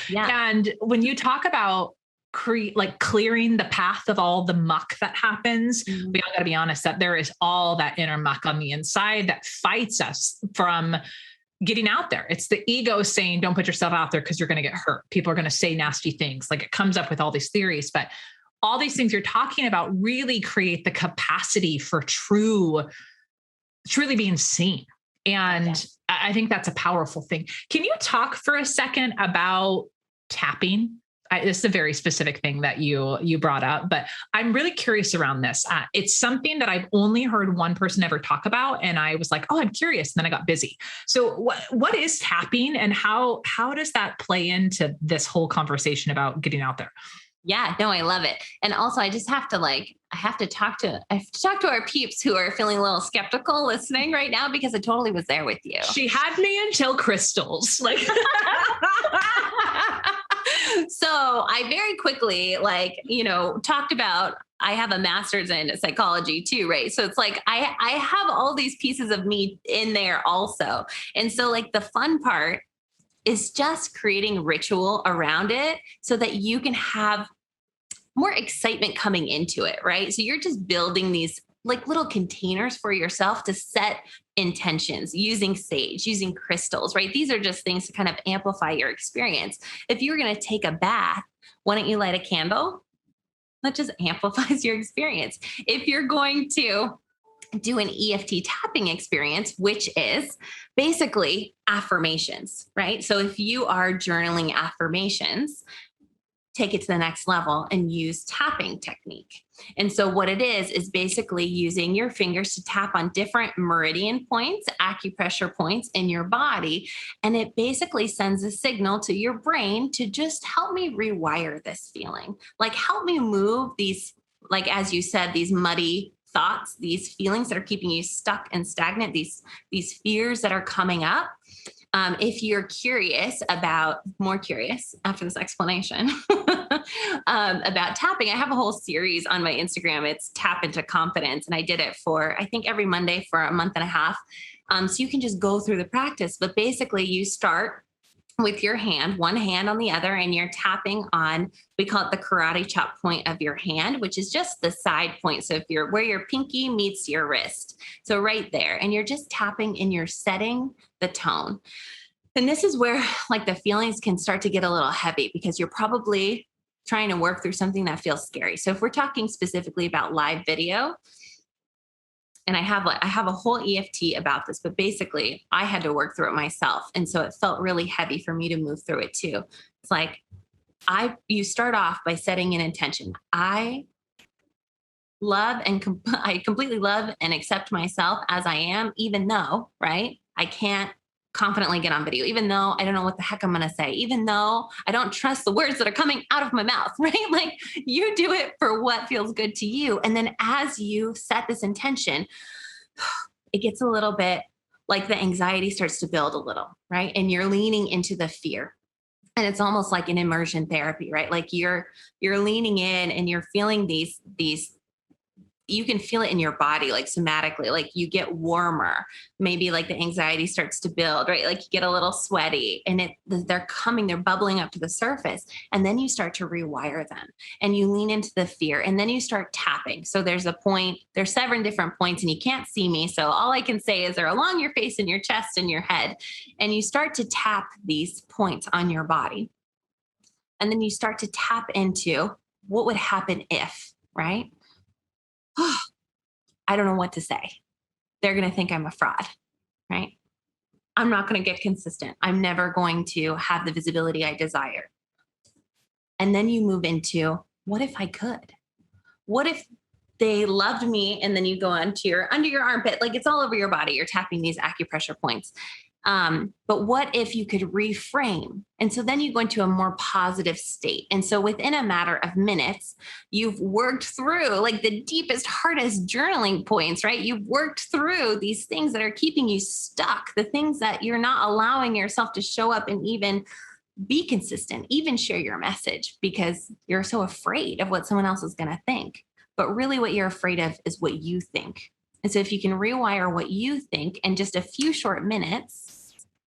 Speaker 1: Yeah.
Speaker 3: And when you talk about clearing the path of all the muck that happens, we all got to be honest that there is all that inner muck on the inside that fights us from getting out there. It's the ego saying, don't put yourself out there because you're going to get hurt. People are going to say nasty things. Like, it comes up with all these theories, but all these things you're talking about really create the capacity for truly being seen. And I think that's a powerful thing. Can you talk for a second about tapping? This is a very specific thing that you brought up, but I'm really curious around this. It's something that I've only heard one person ever talk about, and I was like, oh, I'm curious. And then I got busy. So what is tapping, and how does that play into this whole conversation about getting out there?
Speaker 1: Yeah, no, I love it. And also, I just have to talk to our peeps who are feeling a little skeptical listening right now, because I totally was there with you.
Speaker 3: She had me until crystals. Like,
Speaker 1: so I very quickly, talked about, I have a master's in psychology too, right? So it's like, I have all these pieces of me in there also. And so, like, the fun part is just creating ritual around it so that you can have more excitement coming into it, right? So you're just building these like little containers for yourself to set intentions, using sage, using crystals, right? These are just things to kind of amplify your experience. If you're going to take a bath, why don't you light a candle? That just amplifies your experience. If you're going to do an EFT tapping experience, which is basically affirmations, right? So if you are journaling affirmations, take it to the next level and use tapping technique. And so what it is basically using your fingers to tap on different meridian points, acupressure points in your body. And it basically sends a signal to your brain to just help me rewire this feeling. Like, help me move these, like, as you said, these muddy thoughts, these feelings that are keeping you stuck and stagnant, these fears that are coming up. If you're more curious after this explanation about tapping, I have a whole series on my Instagram. It's Tap into Confidence. And I did it for, I think, every Monday for a month and a half. So you can just go through the practice, but basically you start with your hand, one hand on the other, and you're tapping on, we call it the karate chop point of your hand, which is just the side point. So if you're where your pinky meets your wrist, so right there, and you're just tapping and you're setting the tone. And this is where, like, the feelings can start to get a little heavy, because you're probably trying to work through something that feels scary. So if we're talking specifically about live video, and I have a whole EFT about this, but basically I had to work through it myself. And so it felt really heavy for me to move through it too. It's like, you start off by setting an intention. I completely love and accept myself as I am, even though, right, I can't confidently get on video, even though I don't know what the heck I'm going to say, even though I don't trust the words that are coming out of my mouth, right? Like, you do it for what feels good to you. And then as you set this intention, it gets a little bit like the anxiety starts to build a little, right? And you're leaning into the fear. And it's almost like an immersion therapy, right? Like you're leaning in and you're feeling these you can feel it in your body, like somatically, like you get warmer, maybe like the anxiety starts to build, right? Like you get a little sweaty and they're bubbling up to the surface. And then you start to rewire them and you lean into the fear and then you start tapping. So there's there's 7 different points and you can't see me. So all I can say is they're along your face and your chest and your head. And you start to tap these points on your body. And then you start to tap into what would happen if, right? I don't know what to say. They're going to think I'm a fraud, right? I'm not going to get consistent. I'm never going to have the visibility I desire. And then you move into, what if I could? What if they loved me? And then you go under your armpit, like it's all over your body. You're tapping these acupressure points. But what if you could reframe? And so then you go into a more positive state. And so within a matter of minutes, you've worked through like the deepest, hardest journaling points, right? You've worked through these things that are keeping you stuck, the things that you're not allowing yourself to show up and even be consistent, even share your message because you're so afraid of what someone else is going to think. But really what you're afraid of is what you think. And so if you can rewire what you think in just a few short minutes,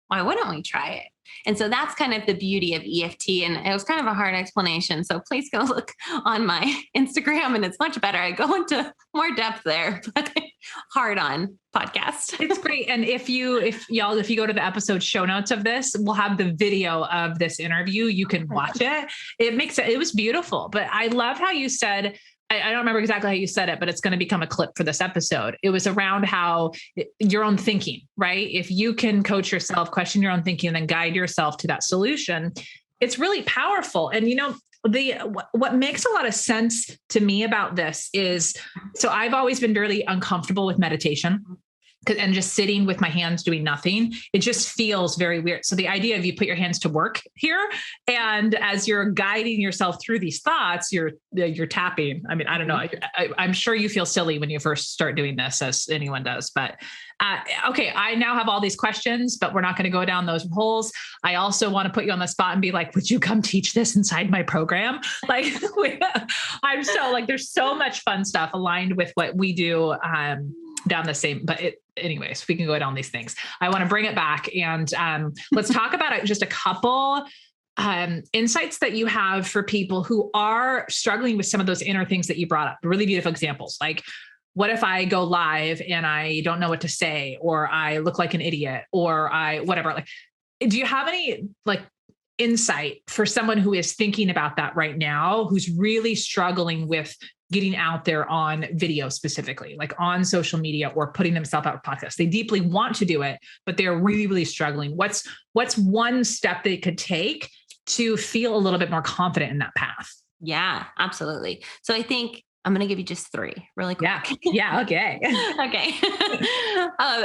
Speaker 1: why wouldn't we try it? And so that's kind of the beauty of EFT. And it was kind of a hard explanation. So please go look on my Instagram and it's much better. I go into more depth there, but hard on podcast.
Speaker 3: It's great. And if you go to the episode show notes of this, we'll have the video of this interview. You can watch it. It was beautiful, but I love how you said, I don't remember exactly how you said it, but it's going to become a clip for this episode. It was around how your own thinking, right? If you can coach yourself, question your own thinking, and then guide yourself to that solution, it's really powerful. And, what makes a lot of sense to me about this is, so I've always been really uncomfortable with meditation. And just sitting with my hands doing nothing, it just feels very weird. So the idea of you put your hands to work here, and as you're guiding yourself through these thoughts, you're tapping. I mean, I don't know. I'm sure you feel silly when you first start doing this, as anyone does. But okay, I now have all these questions, but we're not going to go down those holes. I also want to put you on the spot and be like, would you come teach this inside my program? Like, I'm so like, there's so much fun stuff aligned with what we do. Down the same, but anyways, we can go down these things. I want to bring it back and let's talk about just a couple insights that you have for people who are struggling with some of those inner things that you brought up. Really beautiful examples. Like, what if I go live and I don't know what to say, or I look like an idiot, or whatever. Like, do you have any insight for someone who is thinking about that right now, who's really struggling with getting out there on video, specifically like on social media, or putting themselves out with podcasts? They deeply want to do it, but they're really, really struggling. What's one step they could take to feel a little bit more confident in that path?
Speaker 1: Yeah, absolutely. So I think I'm going to give you just 3 really quick.
Speaker 3: Yeah. Okay.
Speaker 1: Okay.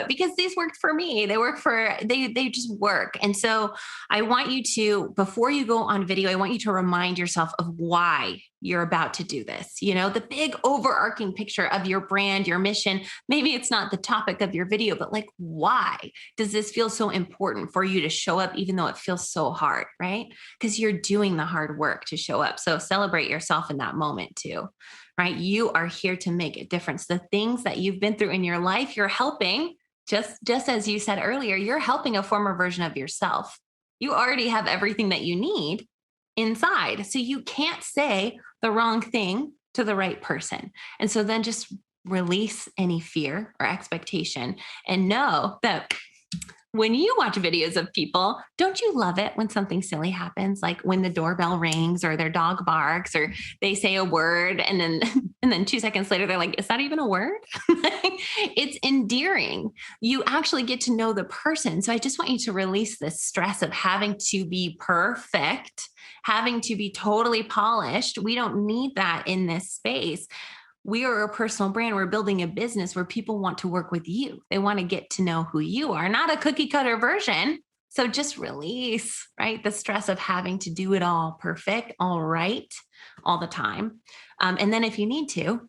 Speaker 1: Because these worked for me. They just work. And so I want you to, before you go on video, I want you to remind yourself of why you're about to do this. The big overarching picture of your brand, your mission. Maybe it's not the topic of your video, but like, why does this feel so important for you to show up, even though it feels so hard, right? Because you're doing the hard work to show up. So celebrate yourself in that moment too. Right? You are here to make a difference. The things that you've been through in your life, you're helping, just as you said earlier, you're helping a former version of yourself. You already have everything that you need inside. So you can't say the wrong thing to the right person. And so then just release any fear or expectation and know that when you watch videos of people, don't you love it when something silly happens? Like when the doorbell rings or their dog barks or they say a word and then 2 seconds later, they're like, is that even a word? It's endearing. You actually get to know the person. So I just want you to release this stress of having to be perfect, having to be totally polished. We don't need that in this space. We are a personal brand. We're building a business where people want to work with you. They want to get to know who you are, not a cookie cutter version. So just release, right? The stress of having to do it all perfect, all right, all the time. And then if you need to,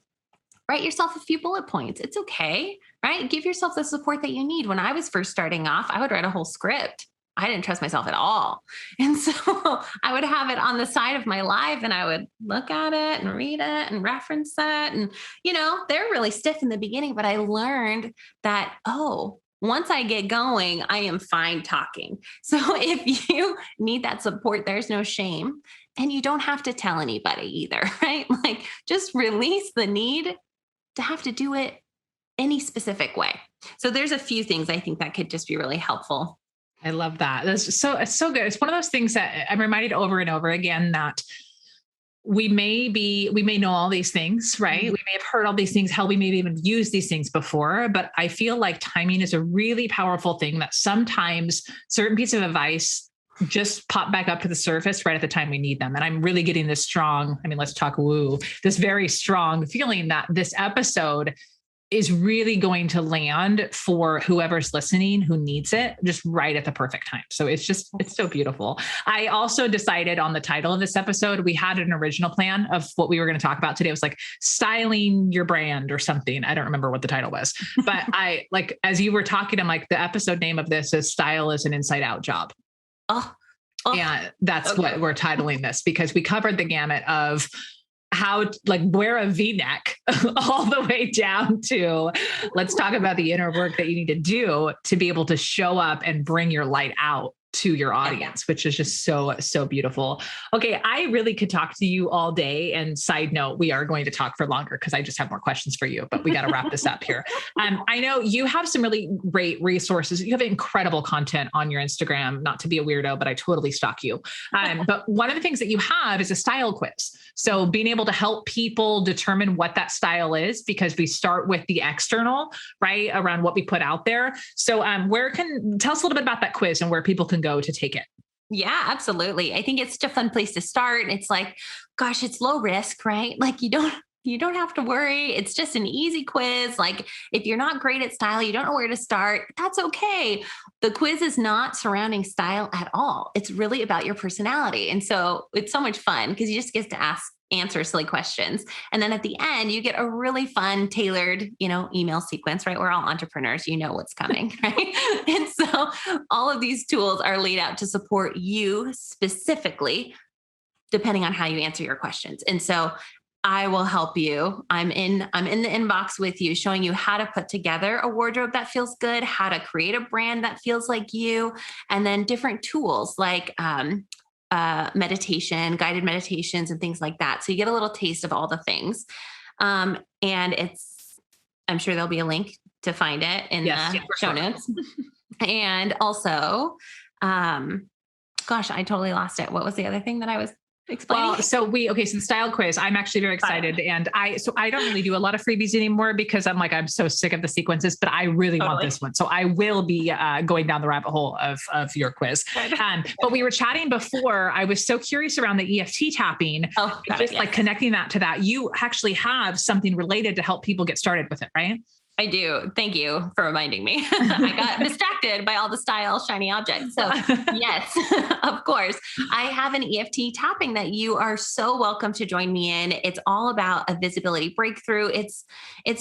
Speaker 1: write yourself a few bullet points. It's okay, right? Give yourself the support that you need. When I was first starting off, I would write a whole script. I didn't trust myself at all. And so I would have it on the side of my live and I would look at it and read it and reference it. And, they're really stiff in the beginning, but I learned that, oh, once I get going, I am fine talking. So if you need that support, there's no shame. And you don't have to tell anybody either, right? Like just release the need to have to do it any specific way. So there's a few things I think that could just be really helpful.
Speaker 3: I love that. It's so good. It's one of those things that I'm reminded over and over again that we may know all these things, right? We may have heard all these things, hell, we may have even used these things before, but I feel like timing is a really powerful thing that sometimes certain pieces of advice just pop back up to the surface right at the time we need them. And I'm really getting this strong, let's talk woo, this very strong feeling that this episode is really going to land for whoever's listening who needs it just right at the perfect time. So it's so beautiful. I also decided on the title of this episode, we had an original plan of what we were going to talk about today. It was like styling your brand or something. I don't remember what the title was, but as you were talking, I'm like, the episode name of this is Style is an Inside Out Job.
Speaker 1: Oh.
Speaker 3: And that's okay. What we're titling this, because we covered the gamut of how wear a V-neck all the way down to let's talk about the inner work that you need to do to be able to show up and bring your light out to your audience, which is just so, so beautiful. Okay. I really could talk to you all day, and side note, we are going to talk for longer because I just have more questions for you, but we got to wrap this up here. I know you have some really great resources. You have incredible content on your Instagram, not to be a weirdo, but I totally stalk you. But one of the things that you have is a style quiz. So being able to help people determine what that style is, because we start with the external, right? Around what we put out there. So tell us a little bit about that quiz and where people can go to take it.
Speaker 1: Yeah, absolutely. I think it's such a fun place to start. It's like, gosh, it's low risk, right? Like you don't have to worry. It's just an easy quiz. Like if you're not great at style, you don't know where to start, that's okay. The quiz is not surrounding style at all. It's really about your personality. And so it's so much fun because you just get to answer silly questions. And then at the end, you get a really fun, tailored, email sequence, right? We're all entrepreneurs, what's coming, right? And so all of these tools are laid out to support you specifically, depending on how you answer your questions. And so I will help you. I'm in the inbox with you, showing you how to put together a wardrobe that feels good, how to create a brand that feels like you, and then different tools like, meditation, guided meditations, and things like that. So you get a little taste of all the things. And I'm sure there'll be a link to find it in the show notes. And also, gosh, I totally lost it. What was the other thing that I was explaining?
Speaker 3: Well, so the style quiz, I'm actually very excited. And I don't really do a lot of freebies anymore because I'm so sick of the sequences, but I really want this one. So I will be going down the rabbit hole of your quiz. But we were chatting before. I was so curious around the EFT tapping, connecting that to that. You actually have something related to help people get started with it, right?
Speaker 1: I do. Thank you for reminding me. I got distracted by all the style shiny objects. So yes, of course, I have an EFT tapping that you are so welcome to join me in. It's all about a visibility breakthrough. It's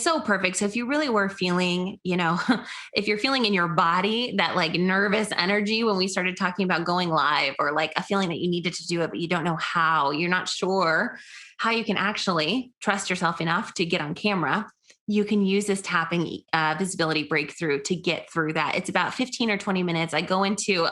Speaker 1: so perfect. So if you really were feeling, if you're feeling in your body that nervous energy when we started talking about going live, or a feeling that you needed to do it, but you don't know how, you're not sure how you can actually trust yourself enough to get on camera, you can use this tapping visibility breakthrough to get through that. It's about 15 or 20 minutes. I go into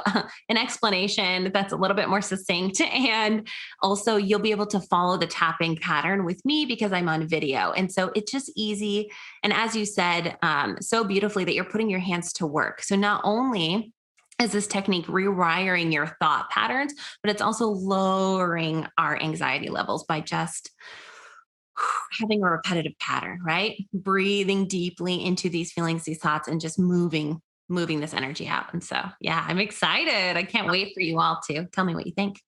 Speaker 1: an explanation that's a little bit more succinct. And also you'll be able to follow the tapping pattern with me because I'm on video. And so it's just easy. And as you said, so beautifully, that you're putting your hands to work. So not only is this technique rewiring your thought patterns, but it's also lowering our anxiety levels by just having a repetitive pattern, right? Breathing deeply into these feelings, these thoughts, and just moving this energy out. And so, yeah, I'm excited. I can't wait for you all to tell me what you think.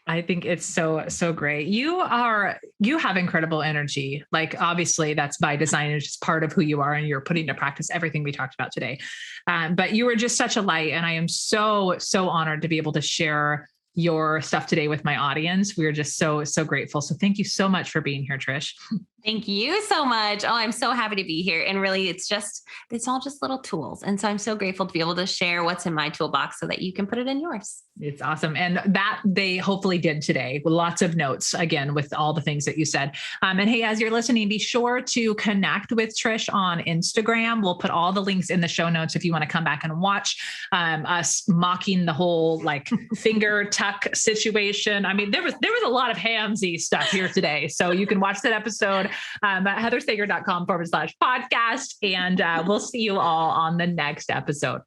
Speaker 3: I think it's so, so great. You have incredible energy. Obviously that's by design. It's just part of who you are, and you're putting into practice everything we talked about today. But you are just such a light. And I am so, so honored to be able to share your stuff today with my audience. We're just so, so grateful. So thank you so much for being here, Trish.
Speaker 1: Thank you so much. Oh, I'm so happy to be here. And really, it's all just little tools. And so I'm so grateful to be able to share what's in my toolbox so that you can put it in yours.
Speaker 3: It's awesome. And that they hopefully did today with lots of notes, again, with all the things that you said. And hey, as you're listening, be sure to connect with Trish on Instagram. We'll put all the links in the show notes if you want to come back and watch us mocking the whole like finger tuck situation. I mean, there was a lot of hamsy stuff here today. So you can watch that episode at heathersager.com/podcast. And we'll see you all on the next episode.